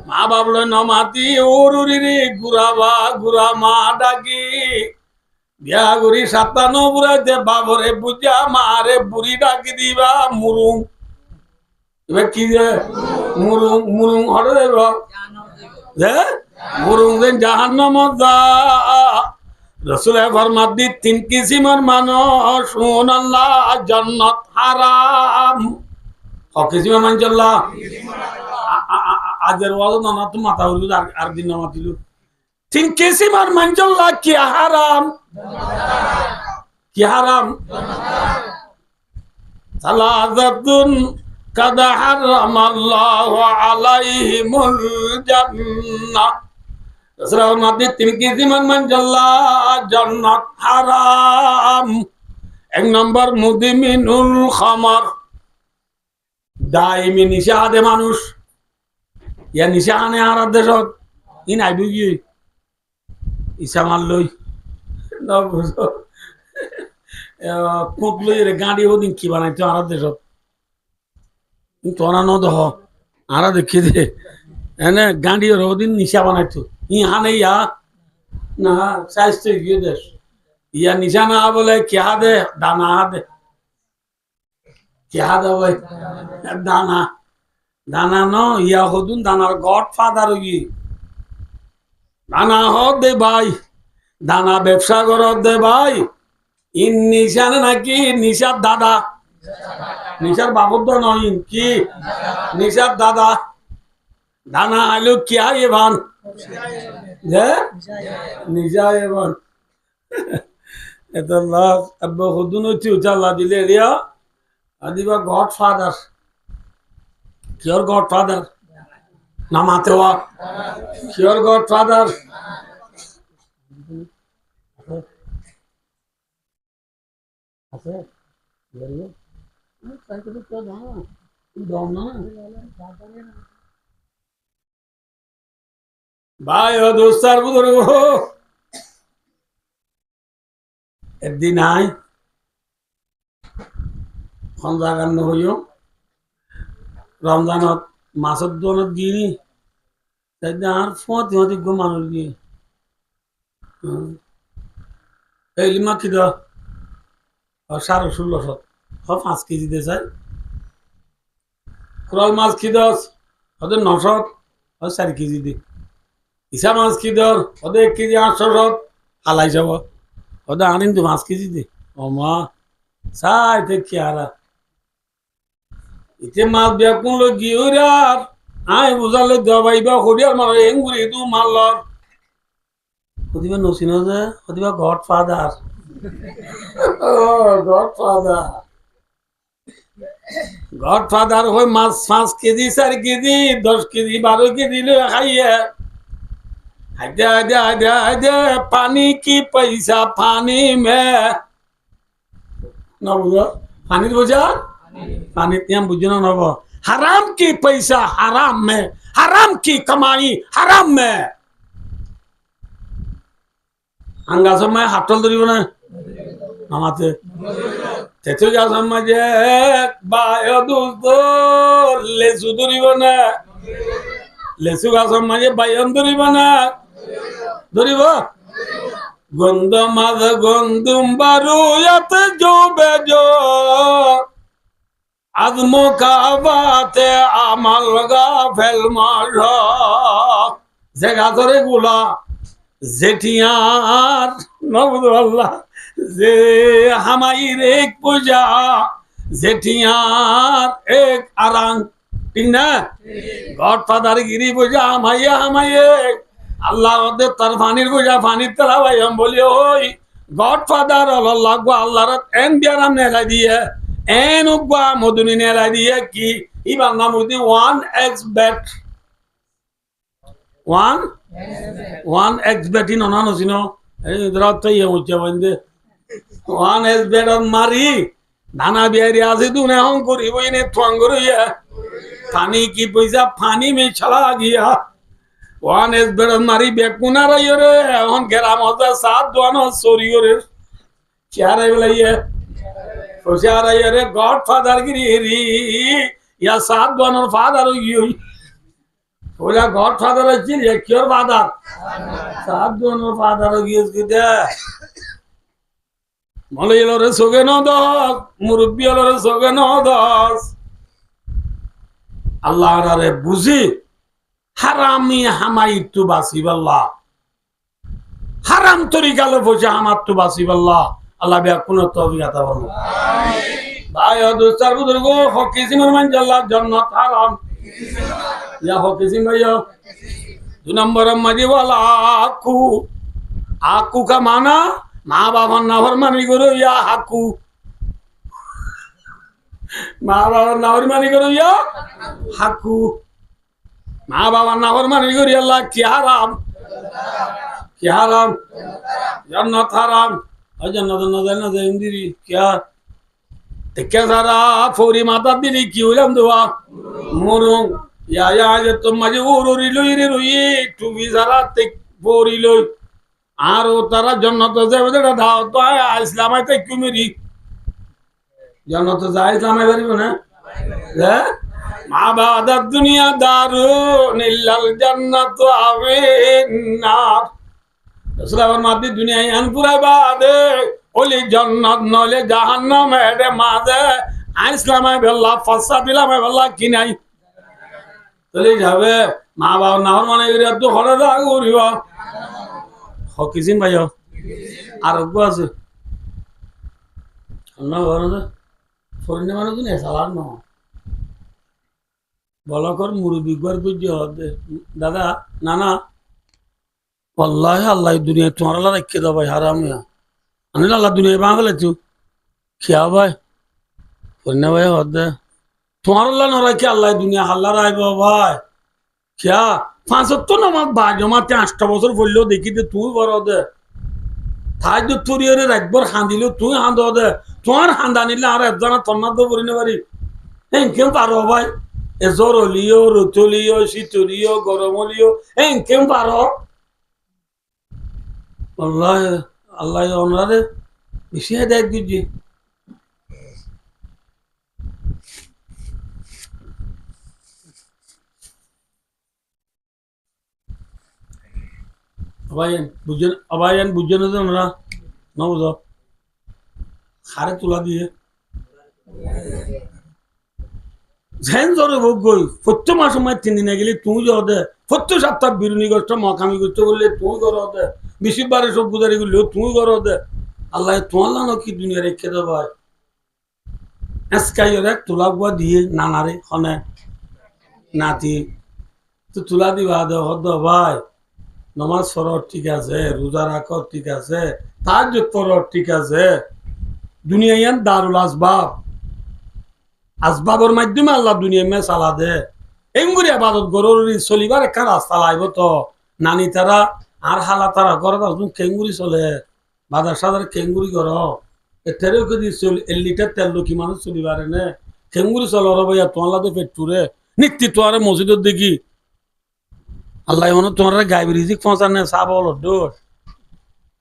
মা বাবলে নমাতি ওরে গুড়া মা ডাকি বিয়া করি 57 বুড়াতে বাবরে বুঝা মারে বুড়ি ডাকি দিবা মুরুং এবার কি রে মুরুং হরে দেব মুরুং দেন জাহান্নাম যা রসুলের ফরমাত দি 3 কিসিমের মানুষ সুবহানাল্লাহ জান্নাত হারাম কিসিমের মানুষ আল্লাহ আজের ওয়াজ না তো মাথা উড়ি আর দিন নামা দিল 3 কিসিমের মানুষ আল্লাহ কি হারাম সালাযাতুন কাদ হারামাল্লাহু আলাইহিমুল জান্নাহ রাসূলুল্লাহ নবী 3 কিসিমের মানুষ আল্লাহ জান্নাত হারাম 1 নম্বর মুদমিনুল খামার দাইমি নিশা দে মানুষ ইয়া নিশা আনে আর দেশত ই নাই বুঝি ইসা মারলই না বুঝো কোট লই রে গাড়ি ওদিন কি বানাইতো আর দেশত তোরা ন দহ আর দেখি দে এনে গাড়ি ওদিন নিশা বানাইতো ই হানে ইয়া না স্বাস্থ্য গিয়ে দেশ ইয়া নিশা না বলে কেহা দে দানা দে কেহা দে ভাই দানা ন ইয়া হদুন দানার গড ফাদার হই দানা হদ দে ভাই দানা ব্যবসা করত দে ভাই ইন নিশানে নাকি নিশার দাদা নিশার বাবদ নয় কি নিশার দাদা দানা আইলো কিয়া এবান যে নিশা এবান এত লাখ আব্বা হুদুন হচ্ছে উচাল্লা দিলে Riya Adiba god father cure god father নামাতে হওয়া কিওর গড ফাদার আছে ভাই ও দোস্তার বুঝলো একদিন আই জাগান্ন হইও রমজানত মাছের দোনত গিয়ে আর ফতি হতি গো মানুষ গিয়ে এই লিমা কি দাও 16,500 5 কেজি দিয়ে চাই কোরাল মাছ কি দশ ওদের 900 4 কেজি দি ইসা মাছ কি দর ওদের 1 কেজি 800 হালাই যাব ওদের আনিন তো 5 কেজি দি ও মা চাইতে কি আরা ইতে মাছ বিয়া কোন লোক গিয়ে আয় বুঝালে দবাইবা হরিয়ার মার এঙ্গুরি তু মারল কদিবা নসিন যে কদিবা godfather godfather godfather হয়ে মাছ 5 কেজি 4 কেজি 10 কেজি 12 কেজি লে খাইয়ে আদে আদে আদে আদে পানি কি পয়সা পানি মে না বুঝো পানি বুঝা पानी त्याम बुझना न वो हराम की पैसा हराम में हराम की कमाई हराम में अंगा समय हाटल दरिब ना नामाते तेतो जा समझे बायो दोस्तो लेसु दरिब ना लेसु का समझे बायन दरिब ना दरिब गंद माद गंदुम बारू यत जो बेजो আজমো কাবাতে আমাল গাফেল মার যে গাছরে গুলা জেঠিয়ার নবদুল্লাহ যে হামাইর এক পূজা জেঠিয়ার এক আরাং ঠিক না গড ফাদার গিরি পূজা হামাইয়া হামাইয়ে আল্লাহ ওদের তার পানির পূজা পানির তারা ভাই বলি ওই গড ফাদার আল্লাহ আল্লাহর এন বিয়ারাম নেলা দিয়ে en ugwa moduni nela diye ki iba namudi 1x bet 1x bet in onano sino ei dratta ye uche bande 1x bet on mari nana biari ase dune hon kori boine twangoro ye pani ki paisa pani me chala gaya 1x bet on mari bekuna ra yore hon geram hoza saat doano sori yore kyare bela ye Oshara yere godfather giri ya saat donor father you ola godfather achil ya cure father saat donor father is gide molayelo re soge no dos murubbi re soge no dos Allah re buzi harami hamai tu basiballah haram torika lo boja hamat tu basiballah Allah biar kuno taufiq ata farmo ভাই ও দোস্তার বুজুর্গ হকিসিম মান জাল্লাহ জান্নাত হারাম ইয়া হকিসিম ভাইয়া 2 নম্বর মাঝে वाला আকু আকু का माना মা বাবার নাফরমানি করো ইয়া হাকু মা বাবার নাফরমানি করো ইয়া হাকু মা বাবার নাফরমানি করি আল্লাহ কি হারাম জান্নাত হারাম জান্নাত না যায় ইন্দিরি क्या क्या सारा फोरी माता दिली क्यों लम दुआ मोरो या जे तुम मजे उरी लुई रे रुई टू भी सारा टिक फोरी लुई आरो तारा जन्नत से बड़ा दाव तो है इस्लाम है क्यों मेरी जन्नत से इस्लाम है बरी ना है मां बाद दुनिया दारू निल्लल जन्नत आवे नार इस्लाम मादी दुनिया अनपुरा बाद ওলি জান্নাত নলে জাহান্নাম এর মাঝে ইসলামে বেল্লা ফাসা দিলামে বেল্লা কি নাই চলে যাবে মা বাবা নাহর মানে তো ঘরে রাগ করিব হকিসিন ভাই আর গো আছে না ঘরে ফরিনে মানুষ নেই সালার ন বলকর মুরব্বী ঘর বুঝে দাদা নানা আল্লাহ আল্লাহ দুনিয়া তোমার আল্লাহ রেখে দাও ভাই হারাম আমি আল্লাহ দুনিয়া বাঁ ফেলে তু খেয়া ভাই ফরিনে ভাই হদে তোমার আল্লাহ না রাখি আল্লাহ দুনিয়া হাল্লা রাখবো ভাই খেয়া 75 নামাজ বা জমাতে 8টা বছর পড়লেও দেখি যে তুই বড় দে তাই তো তুরিয়রে রাখবর হাঁদিল তুই হাঁদ দে তোমার হাঁদা নিলে আর একজনা তন্নাদ পড়িনে পারি হ্যাঁ কেউ পারো ভাই এ জ্বর হলিও রুতলিও শীতলিও গরম হলিও হ্যাঁ কেউ পারো আল্লাহ আল্লাহ ওনারে বেশি হেদায়ত দিচ্ছি অবায়ন বুঝছেন যে ওনারা না বুঝো হারে তোলা দিয়ে ঝেন জ্বরে ভোগ গই প্রত্যেক মাস সময় 3 দিনে গেলে তুই যাও দে প্রত্যেক সপ্তাহ বিরুনি গোষ্ঠ মকামি গোষ্ঠ করলে তুই করো দে 20 বারে সব গুজারি করলেও তুই করো দে আল্লাহ তোমার লানো কি দুনিয়া রেখে দে ভাই এসকাই রে তোলা গুয়া দিয়ে নানারে হনে নাতি তো তুলা দিবা দে হদ ভাই নমাজ পড়ার ঠিক আছে রোজা রাখার ঠিক আছে তাহাজ্জুদ পড়ার ঠিক আছে দুনিয়ায় দারুল আসবাব আসবাবের মাধ্যমে আল্লাহ দুনিয়া মে চালা দে এঙ্গুরি আবাদত গরুরি চলিবার একটা রাস্তা লাগবে তো নানি তারা আর হালা তারা ঘর কেঙ্গুরি চলে বাজার সাজার কেঙ্গুরি কর এটারেও যদি 1 লিটার তেল কি মানুষ চলিবারে নে কেঙ্গুরি চলো রে ভাইয়া তোমার তো পেটুরে নিত্য তোয়ারে মসজিদত দেখি আল্লাহ মনে তোমার গাইব রিজিক পৌঁছানে চাব হলো দোষ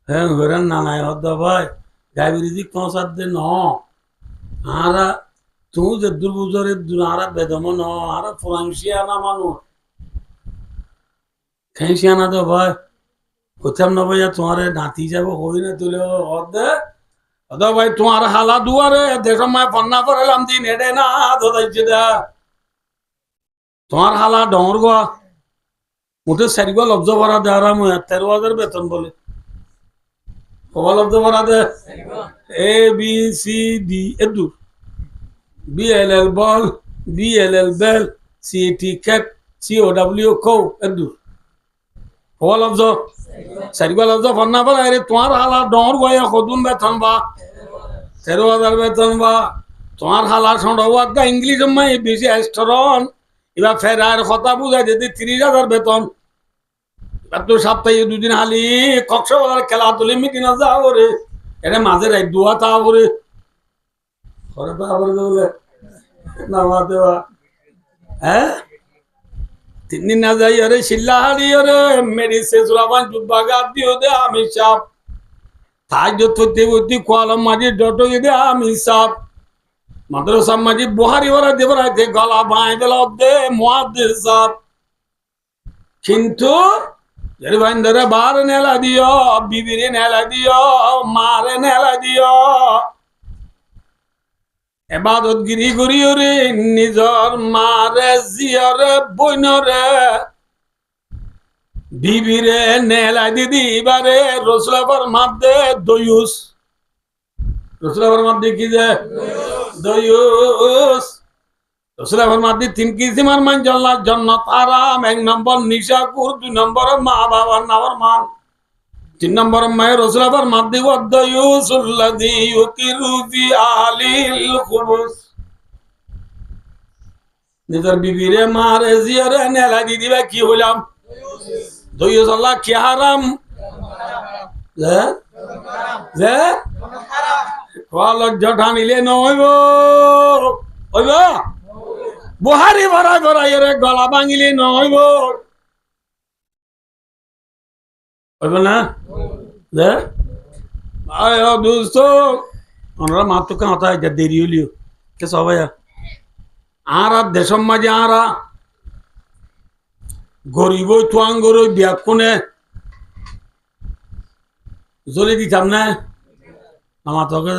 হ্যাঁ ঘরেন না নাই হদ ভাই গাইব রিজিক পৌঁছাত দে ন আরা তুই যে দুর্বুজরে আরা বেদম ন আরা ফুরাংশিয়ানা মানুষ খেঁশিয়ানা তো ভাই কোথাম না ভাইয়া তোমার নাতি যাবো হই না তুলে হদ হদ ভাই তোমার হালা দুয়ারে দেশ মায় ফন্না করালাম দিন এডে না ধরাইছে দা তোমার হালা ডর গোয়া উঠে 4 গো লব্জ ভরা দে আরাম 13,000 বেতন বলে কবা লব্জ ভরা দে এ বি সি ডি এদু BLL ball BLL bell CAT cat COW cow এদু কবা লব্জ 4 গো লব্জ ফন্না বলে আরে তোমার হালা ডর গোয়া কদুন বেতন বা 13,000 বেতন বা তোমার হালা সন্ডওয়াটা ইংলিশ মাই বেশি স্ট্রং এবার ফেরার কথা বুঝাই যদি 30,000 বেতন তো সপ্তাহে 2 দিন হালি কক্সবাজার খেলা তুলে মিটিনা যাও রে এটা মাঝে রাই দুয়া তাও রে ঘরে তো আবার বলে নামা দেওয়া হ্যাঁ 3 দিন না যাই আরে শিল্লাহারি রে মেরি শেষরাবান জুব্বাগাত দিও দে আমি সাপ তাহাজ্জুদ পড়তে পড়তে কোয়ালাম মাঝে ডটো দে আমি সাপ মাদ্রাসা মাঝে বুহারি ওরা দেবরাইতে গলা ভাই দিল দে মুয়াদ্দিস সাপ কিন্তু ধরে বার নেলা দিও বিবিরে নেলা দিও মারে নেলা দিও এবাদত গিরি করি রে নিজর মারে জিয়রে বইনরে বিবিরে নেলা দিদি এবারে রসুলাবার মাধ্যে দয়ুস রসুলাবার মাধ্যে কি যে দয়ুস রসুলাবার মাধ্যে 3 কিসিমার মান জন্নত আরাম 1 নম্বর নিশাকুর 2 নম্বর মা বাবার নামের মান 3 নম্বর মায়ের রসুলাবার মাধ্যে ওয়াদয়ুসুল্লাযী ইউকিরু ফি আলিল খুবুস নিজের বিবিরে মারে জিয়ারে নেলা দি দিবা কি হইলাম দয়ুস আল্লাহ কি হারাম যে যে কল জঠা নিলে নইব হইব বুহারি ভরা ভরা এরে গলা ভাঙিলে নইব হইব না যে আয় দোস্ত আমরা মাত্র কেন হতা যা দেরি হলিও কে সবাই আর দেশম মাঝে আরা গরিব তুয়াং গরু বিয়া কোনে জ্বলে দিতাম না আমার তোকে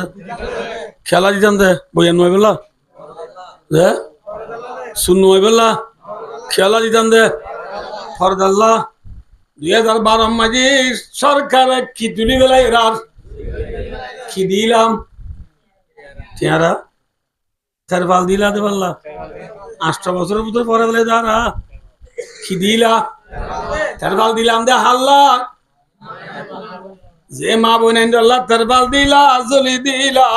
খেলা দিতাম দে বইয়া নয় বেলা দে শূন্য হয়ে বেলা খেলা দিতাম দে ফরদাল্লাহ 2012 মাঝে সরকারে কি তুলি বেলায় রার কি দিলাম চেহারা তেরপাল দিলা দে পারলা 8 বছরের ভিতরে পরে বলে দাঁড়া কি দিলা তেরপাল দিলাম দে হাল্লা যে মা বোন আল্লাহ তেরপাল দিলা জলি দিলা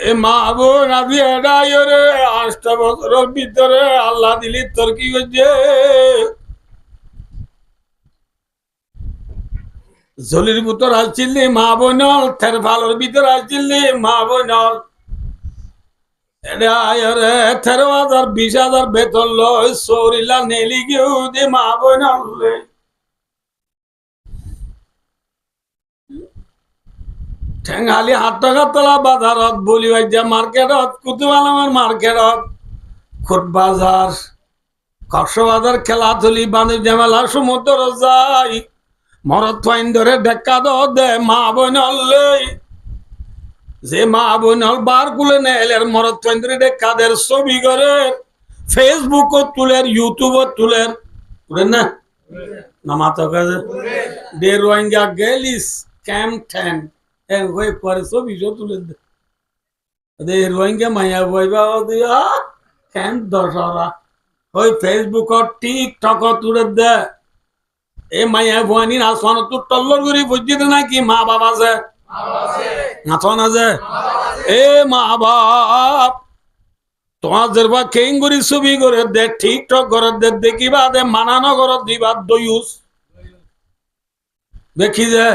এ মা বোন আবি এডাই রে 8 বছরের ভিতরে আল্লাহ দিলি তোর কি হচ্ছে জলির ভিতর আসছিলি মা বোনল তেরপালের ভিতর আসছিলি মা বোনল এডাই রে 13,000 20,000 বেতন লয় সরিলা নেলি গেউ দে মা বোনল ঠেঙালি 8 টাকা তোলা বাজারত বলি বাইজা মার্কেটত কুতুবালামার মার্কেটত খুট বাজার কক্সবাজার খেলাধুলি বাণিজ্য মেলা সমুদ্র যাই মরত ফাইন ধরে ডেকা দে মা বোনলে যে মা বোনল বার কুলে নেলের মরত ফাইন ধরে ডেকাদের ছবি করে ফেসবুকত তুলের ইউটিউবত তুলের তুলেন না নামাতো কাজে দে রোহিঙ্গা গেলিস ক্যাম্প 10 হয়ে পরে ছবি তুলে দে রোহিঙ্গা মাইয়া বইবা দিয়া ক্যাম্প 10 ওই ফেসবুকত টিকটকত তুলে দে এ মাইয়া ভুয়ানি আসমান তো টল্লর করে বুঝিত নাকি মা বাবা আছে নাথন আছে এ মা বাপ তোমার যেরবা কেং করি ছবি করে দে টিকটক করে দে দেখিবা দে মানানো করে দিবা দয়ুস দেখি যে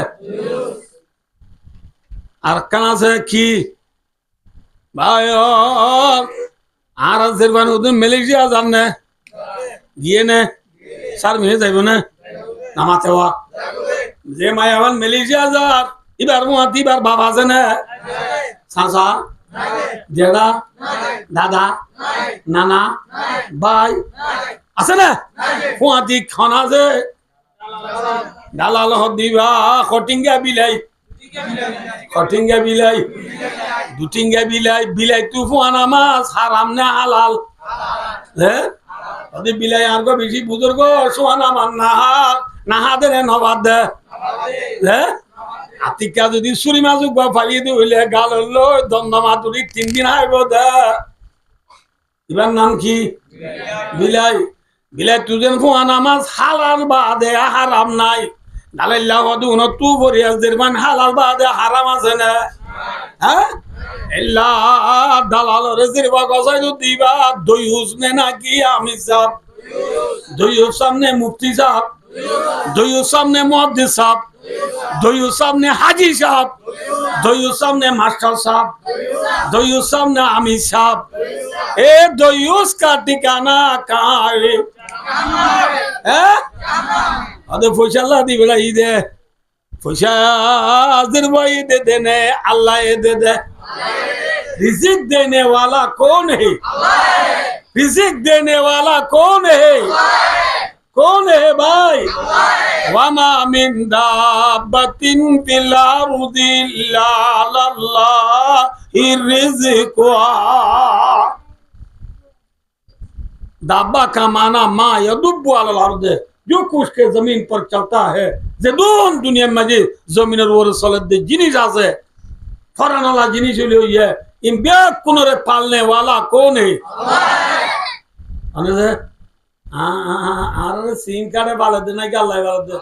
আর কান আছে কি ভাই আর যেরবা নতুন মালয়েশিয়া যান না গিয়ে নে স্যার মেয়ে যাইব না নামাতে হওয়া যে মাই আমার মালয়েশিয়া যার এবার এবার বাবা আছে না চাচা জেঠা দাদা নানা ভাই আছে না ফুয়াতি খান আছে দালাল দিবা খটিঙ্গা বিলাই দুটিঙ্গা বিলাই বিলাই তু ফুয়ানা মাছ হারাম না হালাল হ্যাঁ বিলাই আর বেশি বুজুর্গ সোয়ানা মান নাহার নাহাদের নবাদ দে হ্যাঁ আতিকা যদি চুরি মাছুক বা ফালিয়ে দি হইলে গাল হইলো দন্দ মাতুরি 3 দিন আইব দে এবার নাম কি বিলাই বিলাই তুজেন ফুয়ানা মাছ হালাল বাদে হারাম নাই দালাইল্লা হদু ন তু বরিয়াজদের মান হালাল বাদে হারাম আছে না হ্যাঁ এল্লা দালালরে জিরবা গসাই দিবা দুই হুসনে নাকি আমি সাহেব দুই সামনে মুফতি সাহেব দুই সামনে মুহাদ্দিস সাহেব দুই সামনে হাজি সাহেব দুই সামনে মাস্টার সাহেব দুই সামনে আমি সাহেব এ দুইউস का ठिकाना कहां है हैं अदे फैसला दी बेला दे फैसा भाई दे देने अल्लाह दे दे रिजिक देने वाला कौन है रिजिक देने वाला कौन है कौन है भाई वमा मिन दाब्बातिन फिल अर्दि इल्ला अल्लाहि रिज़्कुहा दाब्बा का माना मा यदुब्बु अलल अर्द जो कुछ के जमीन पर चलता है जदून दुनिया में जे जमीन और सलद दे जिनिस আছে फरन वाला जिनिस হইলো इन ब्याक कुनरे पालने वाला कौन है अल्लाह अने जे আর সিম কার্ডে ভালো দে নাকি আল্লাহ ভালো দে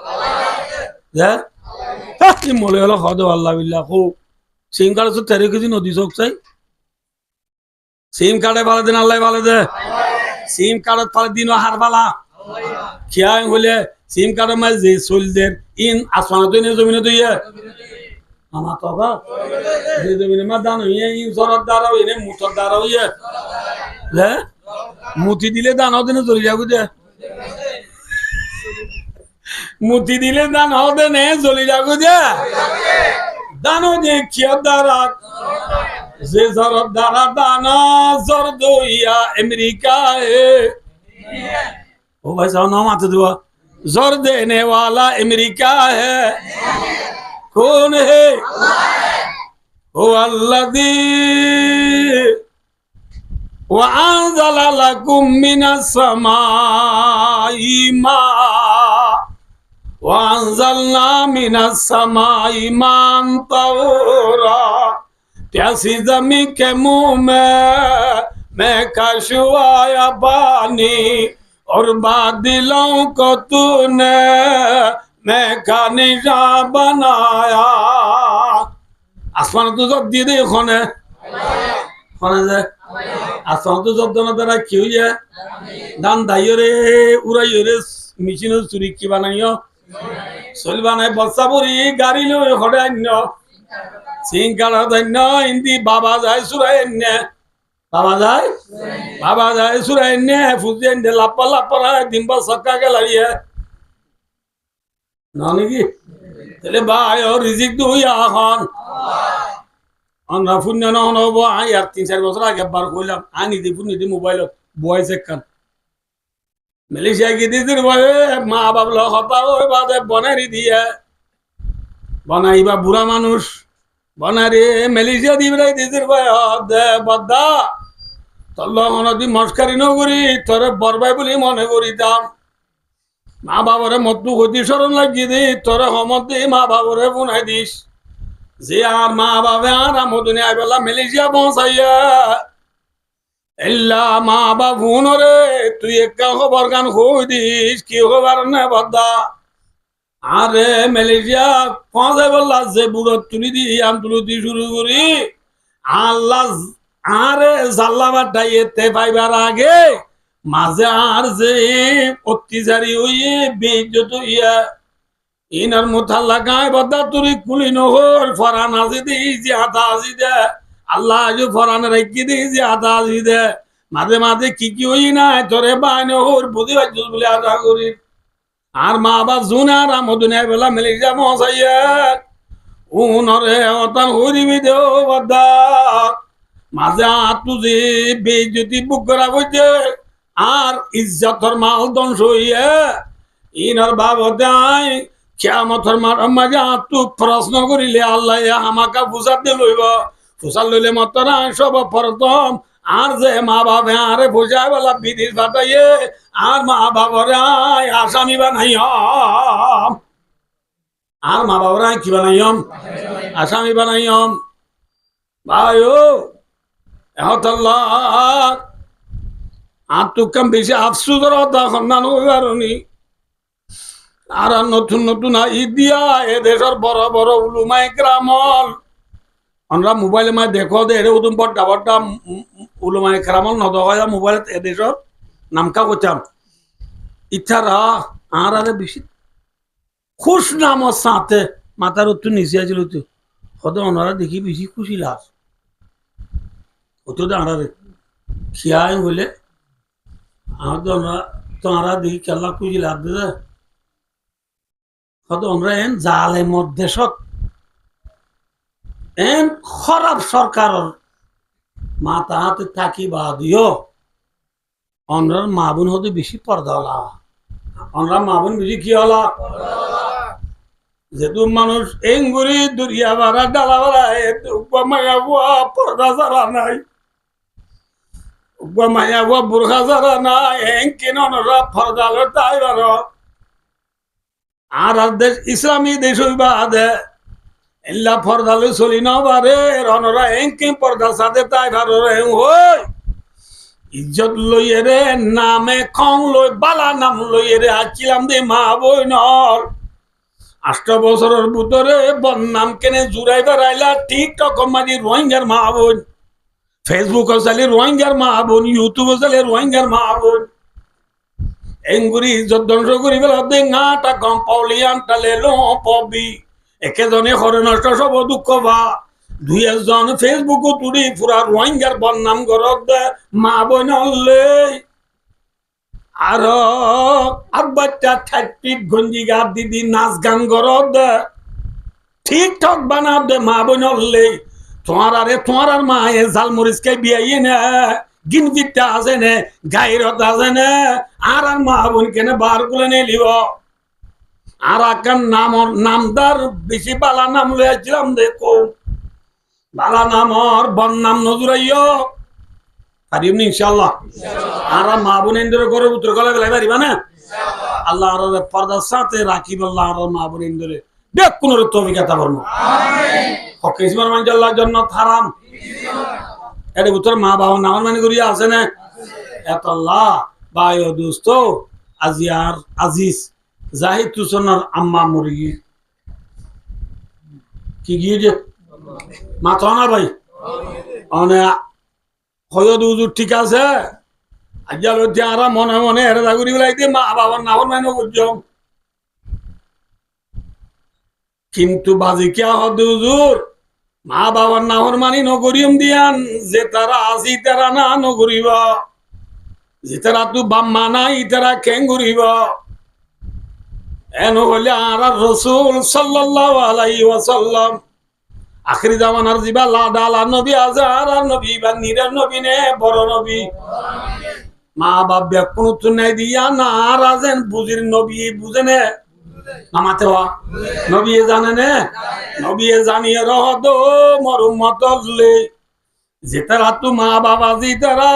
হ্যাঁ কি মলে হলো খদ আল্লাহ বিল্লাহ খু সিম কার্ড তো 13 কেজি নদী চোখ চাই সিম কার্ডে ভালো দিন আল্লাহ ভালো দে সিম কার্ড পালে দিন হারবালা খিয়াং হলে সিম কার্ড মাঝ যে চলদের ইন আসমান তো নে জমিনে তো ইয়ে আমার তো বা যে জমিনে মা দান হইয়ে ইন জরত দ্বারা হইনে মুতর দ্বারা হইয়ে হ্যাঁ মুতি দিলে দান হবে না চলে যাবো দে মুতি দিলে দান হবে না চলে যাবো দে দানো যে কিয়া দ্বারা যে জরত দ্বারা দানা জর দইয়া अमेरिका है ओ भाई साहब नाम आते दुआ जोर देने वाला अमेरिका है कौन है वो अल्लादी وأنزل لكم من السماء ماء وأنزلنا من السماء ماء طهورا प्यासी जमी के मुंह में मैं कशुआया पानी और बादलों को तूने मैं का निशान बनाया आसमान तो जब दिए दे खाने खाने से आसमान तो जब दोनों तरह क्यों है दान दाइयो रे उड़ाइयो रे मिशिनो चुरी की बनाइयो सोल बनाए बस्ता बुरी गाड़ी लो खड़े अन्य सिंगाला धन्य हिंदी बाबा जाए सुरायन्य बाबा जाए सुरायन्य फुजे इंदे लापा लापा दिम्बा सक्का के लाइए नानी की तेरे भाई और रिजिक दो या खान अन्ना फुन्ने ना होना वो आई यार 3-4 बছর আগে বার কইলাম আনি দি ফুন্নি দি মোবাইল বয়স একখান মালয়েশিয়া কি দিদির বয়ে মা বাবা হতা ওই বাদে বনারি দিয়ে বনাইবা বুড়া মানুষ বনারে মালয়েশিয়া দিবরাই দিদির বয়ে দে বদ্দা তল্লা মনদি মস্কারি নগরি তোরে বরবাই বলি মনে করি দাম মা বাবারে মত্তু গতি স্মরণ লাগিয়ে দি তোরে হমত দি মা বাবারে বুনাই দিস যে আর মা বাবা আর আমদনে আইবেলা মালয়েশিয়া পৌঁছাইয়া এল্লা মা বাবু রে তুই একটা খবর গান কই দিস কি খবর না বদ্দা আরে মালয়েশিয়া পৌঁছাই বললা যে বুড়ো তুলি দি আম তুলতি শুরু করি আল্লাহ আরে জাল্লাবাটা এতে পাইবার আগে মাঝে আর যে অত্যাচারী হইয়ে বেইজ্জত হইয়া ইনার মুথা লাগায় বদ্দা তুরি কুলি নহর ফরান আজি দি যে হাতা আজি দে আল্লাহ আজ ফরান রাখি দি যে হাতা আজি দে মাঝে মাঝে কি হই না তোরে বাই নহর বুঝি বাজুস বলে আশা করি আর মা বাবা জুন আর আমদুনিয়া বেলা মালয়েশিয়া পৌঁছাইয়া উনরে অতান হরিবি দেও বদ্দা মাঝে আতু যে বেইজ্জতি বুক করা হইছে আর ইজ্জতর মাল ধ্বংস হইয়া ইনার বাবদে আই কিয়ামতের মাঝে আতু প্রশ্ন করিলে আল্লাহ আমাকে ফুসাতে লইব ফুসাল লইলে মতরা সব প্রথম আর যে মা বাবা আরে ফুসাই বেলা বিদেশ পাঠাইয়ে আর মা বাবারে আসামি বানাইম আর মা বাবারা কি বানাইম আসামি বানাইম ভাই ও এহতাল্লাহ আর তো কম বেশি আফসুসের কথা সন্ধান হইবারনি আর নতুন নতুন ইদিয়া এ দেশের বড় বড় উলুমাই ক্রামল আমরা মোবাইলে মাই দেখো দে এরে উদম বড় ডাবরটা উলুমাই ক্রামল নদয় মোবাইলে এ দেশের নামকা করতাম ইচ্ছারা আর আরে বেশি খুশ নামর সাথে মাথার উত্তর নিচে আছিল তো হয়তো ওনারা দেখি বেশি খুশি লাস হতো আড়ারে খিয়াই হইলে তোমরা দেখি কেলা খুশি লাভ দে হয়তো আমরা এন জালেমর দেশত এন খারাপ সরকারের মাথা হাতে থাকি বা দিও অনরার মা বোন হতে বেশি পর্দা হলা অনরা মা বোন বেশি কি হলা যেহেতু মানুষ এঙ্গুরি দুরিয়া বাড়া ডালা বাড়া মায়া বুয়া পর্দা ছাড়া নাই মায়া বুয়া বুর্খা ছাড়া নাই এং কিন পর্দালো তাই বার আর দেশ ইসলামী দেশ হইবা দে এল্লা পর্দালো চলি নবারে রনরা এং কি পর্দা সাথে তাই বার হই ইজ্জত লইয়ে রে নামে খং লই বালা নাম লইয়ে রে আছিলাম দে মা বই নর 8 বছরের ভিতরে বন্নাম কেনে জুড়াই বেড়াইলা টিকটক মাঝি রোহিঙ্গার মা বোন ফেসবুক চালি রোহিঙ্গার মা বোন ইউটিউব চালি রোহিঙ্গার মা বোন এঙ্গুরি ইজ্জত ধ্বংস করি বেলা দে গাটা গম পাউলিয়ান টালে লো পবি একেজনে হরে নষ্ট সব দুঃখ বা 2-1 ফেসবুক তুড়ি পুরা রোহিঙ্গার বন্নাম গরক দে মা বোন হলে আর বাচ্চা ঠাট্টিট গঞ্জি গাব দিদি নাচ গান গরক দে টিকটক বানাব দে মা বোন হলে তোমার আর মা এ ঝালমরিচ কে বিয়াই না গিনবিটা আছে নে গাইরত আছে নে আর মা বোন কেনে বার করে নে লিব আর আকান নামদার বেশি বালা নাম লইয়াছিলাম দেখো বালা নামর বন্নাম নজুরাইও পারিম নি ইনশাআল্লাহ আর মা বোন ইন্দুর করে উত্তর গলা গলা পারিবা না আল্লাহ আর পর্দার সাথে রাখিব আল্লাহ আর মা বোন ইন্দুরে দেখ কোন তৌফিক আতা ফরমাও আমিন হক ইসমান মানজাল্লাহর জন্য হারাম এটা উত্তর মা বাবা নাম মানে করিয়া আছে না এত আল্লাহ বায় দোস্ত আজিয়ার আজিজ জাহিদ তুসনার আম্মা মুরগি কি গিয়ে যে মাথা না ভাই মানে হয় দুজুর ঠিক আছে আজ্ঞাল আর মনে মনে হেরা করি বলাইতে মা বাবার নাম মানে করছ কিন্তু বাজি কিয়া হদুজুর মা বাবার নাহর মানি নগরিয়ম দিয়ান যে তারা আসি তারা না নগরিব যে তারা তু বাম্মা নাই তারা কেন গরিব এন হলে আর রসুল সাল্লাল্লাহু আলাইহি ওয়াসাল্লাম আখিরি জামানার জিবা লাডালা নবী আজার নবী বা নিরা নবী নে বড় নবী মা বাপ ব্যাকুন উত্তর নাই দিয়া না রাজেন বুঝির নবী বুঝে নে নামাতে হওয়া নবী জানে নে নবী জানিয়ে রহদ মরুমতলে যে তারা তু মা বাবা জি তারা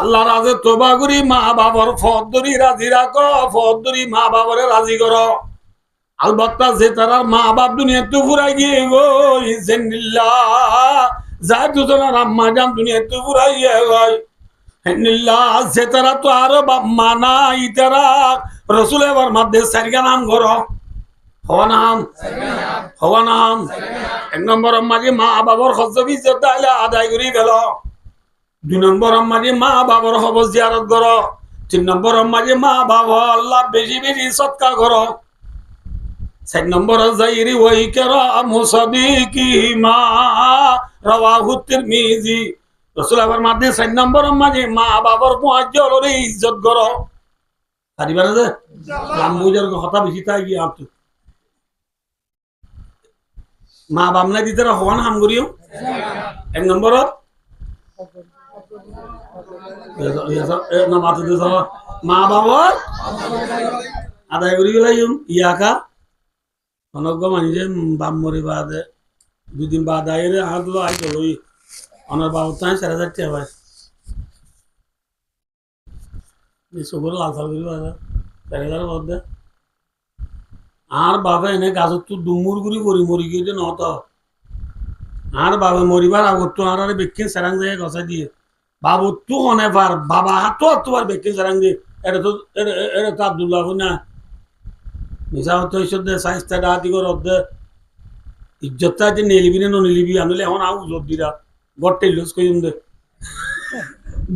আল্লাহ রাজে তোবা করি মা বাবার ফদরি রাজি রাখ ফদরি মা বাবারে রাজি কর আলবাত্তা যে তারা মা বাপ দুনিয়া তু ফুরাই গিয়ে গো যা দুজনের আম্মা জান দুনিয়া তু ফুরাই গিয়ে গই যে তারা তো আরো বাপ মানা ইতারা রসুল এবার মধ্যে সারিকা নাম ঘর হওয়া নাম এক নম্বর মাঝে মা বাবার খরচবি আদায় করি গেল 2 নম্বর মাঝে মা বাবার খবর জিয়ারত কর 3 নম্বর মাঝে মা বাবা আল্লাহ বেশি বেশি সৎকার কর 4 নম্বর যাইরি ওই কেরা মুসাদিকি মা রাওয়াহু তিরমিজি রসুল আবার মাঝে 4 নম্বর মাঝে মা বাবার মুআজ্জল ইজ্জত কর পারিবার যে নাম বুঝার কথা বেশি তাই গিয়ে আপনি মা বাপ নাই দিতে হওয়ান হাম করিও 1 নম্বর মা বাবার আদায় করি গেলাই ইয়াকা অনজ্ঞ মানি যে বাপ মরি বাদে 2 দিন বাদ আইরে হাত লো আই চলো অনার বাবু তাই 4,000 টাকা ভাই সবর লাল সাল করি বাদে 4,000 বাদে আর বাবা এনে গাছত তো দুমুর গুড়ি পরি মরি গিয়ে নত আর বাবা মরিবার আগত তো আর বেকিন সেরাং যায় গছা দিয়ে বাবু তু হনে পার বাবা হাতো তোমার বেকিন সেরাং দিয়ে এটা তো আব্দুল্লাহ না মিশা হতো এইসব দে সাইন্সটা ডাহাতি কর দে ইজ্জতটা যে নেলিবি না নলিবি আনলে এখন আউ জোর দিরা গড় টেলিস কইম দে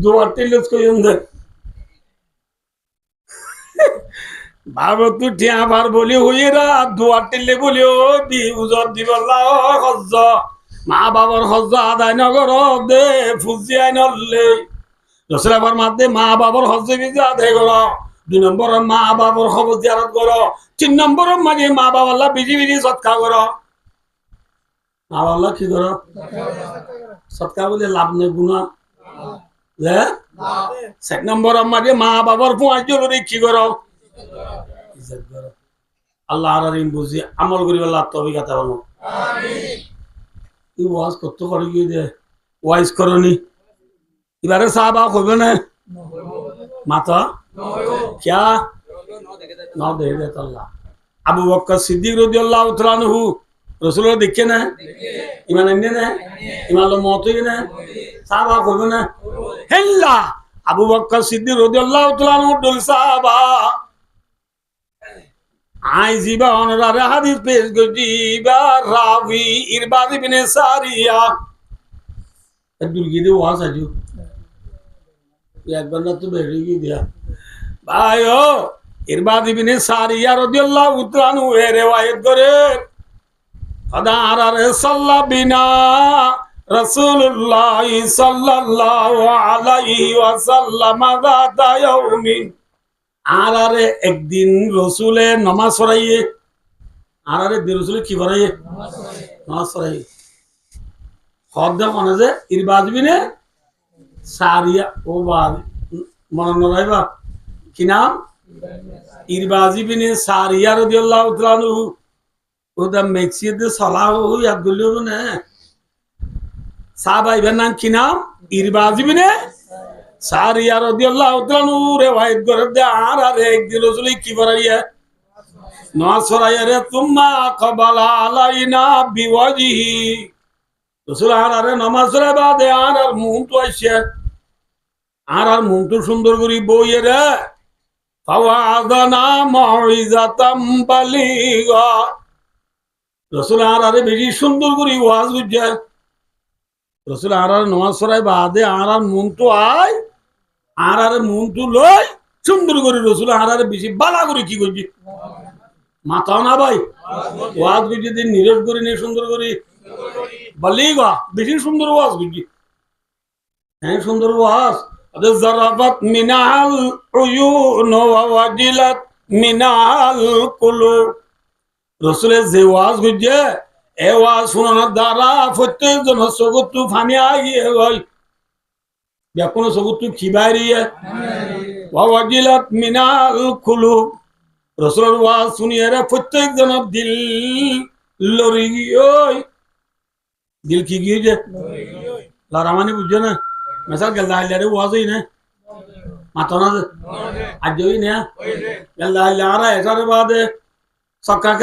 দুয়ার টেলিস কইম দে বাবা তু টিয়া বার বলি হইরা দুয়ার টেলে বলি ও দি উজর দিবল্লা হজ্জ মা বাবার হজ্জ আদায় নগর দে ফুজি আই নলে রসুলাবার মাধ্যমে মা বাবার হজ্জ বিজে আদায় কর 2 নম্বর মা বাবার খবর জিয়ারত কর 3 নম্বর মাঝে মা বাবা বিজি বিজি সৎকার কর মা বাবা কি কর সৎকার বলে লাভ নেই গুণা 4 নম্বর মাঝে মা বাবার মুআজ্জল কি কর আল্লাহ আরিম বুঝি আমল করি আল্লাহ তৌফিক আতা করুন আমিন এই ওয়াজ কত করে গিয়ে দে ওয়াজ করনি এবারে সাহাবা কইবে না মাতা क्या ना देख देता अल्लाह अबू बकर सिद्दीक রাদিয়াল্লাহু তাআলা আনহু রাসূল দেখে না ইমান এনে না ইমান লো মত হই না সাহাবা কইবে না হেল্লা আবু বকর সিদ্দীক রাদিয়াল্লাহু তাআলা আনহু দল সাহাবা আই জিবা অনরারে হাদিস পেশ গজিবা রাবি ইরবাদ ইবনে সারিয়া দুর্গিদে ওয়াজ আজু একবার না তো বেড়ে গিয়ে দিয়া ভাইও ইরবাদ ইবনে সারিয়া রাদিয়াল্লাহু তাআলা আনহু এর riwayat করে খোদা আরে সাল্লাবিনা রাসূলুল্লাহ সাল্লাল্লাহু আলাইহি ওয়াসাল্লাম যাতা ইয়াউমিন আরে একদিন রাসূলে নামাজ পড়াইয়ে আরে রাসূলে কি পড়াইয়ে নামাজ পড়াইয়ে খোদা মানে যে ইরবাদ ইবনে সারিয়া ও বাদ মনে রাখবা কি নাম ইরবাজি বিনে সারিয়া রাদিয়াল্লাহু তাআলা আনহু ওদা মসজিদে সালাহ ইয়াদ গলিও না সাহাবা ইবেন নাম কি নাম ইরবাজি বিনে সারিয়া রাদিয়াল্লাহু তাআলা আনহু রিওয়ায়াত করে দে আর একদিন রাসূল কি পড়াইয়া নসরাইরে তুম্মা কবালা আলাইনা বিওয়াজিহি রসুল আরে নামাজ রে বাদে আর মুখ তো আইছে আর মুখ তো সুন্দর করে বইয়ে রে ফাওয়াদানা মাউইজাতাম বালিগা রসুল আরে বেশি সুন্দর করে ওয়াজ বুঝছে রসুল আর নামাজ পড়াই বাদে আর মুখ তো আয় আর মুখ তো লই সুন্দর করে রসুল আর বেশি বালা করে কি করছি মাথাও না ভাই ওয়াজ বুঝি দিন নিরজ করি নি সুন্দর করি বালিগা বেশি সুন্দর ওয়াজ বুঝি হ্যাঁ সুন্দর ওয়াজ জারাবাত মিনাল উয়ুন ওয়া ওয়াজিলাত মিনাল কুলুব রসুলের যে ওয়াজ বুঝছে এ ওয়াজ শোনানোর দ্বারা প্রত্যেকজন সগুত্তু ফানি আগিয়ে গই কোনো সগুত্তু খিবাইরিয়ে ওয়া ওয়াজিলাত মিনাল কুলুব রসুলের ওয়াজ শুনিয়ে প্রত্যেকজন দিল লড়ি গিয়ে দিল কি গিয়ে যে লড়ামানি বুঝছো না মেসাল গেলদা হাইলারে ওয়াজ হই না মাতো না আজ হই না গেলদা হাইলা আর এটার বাদে সরকার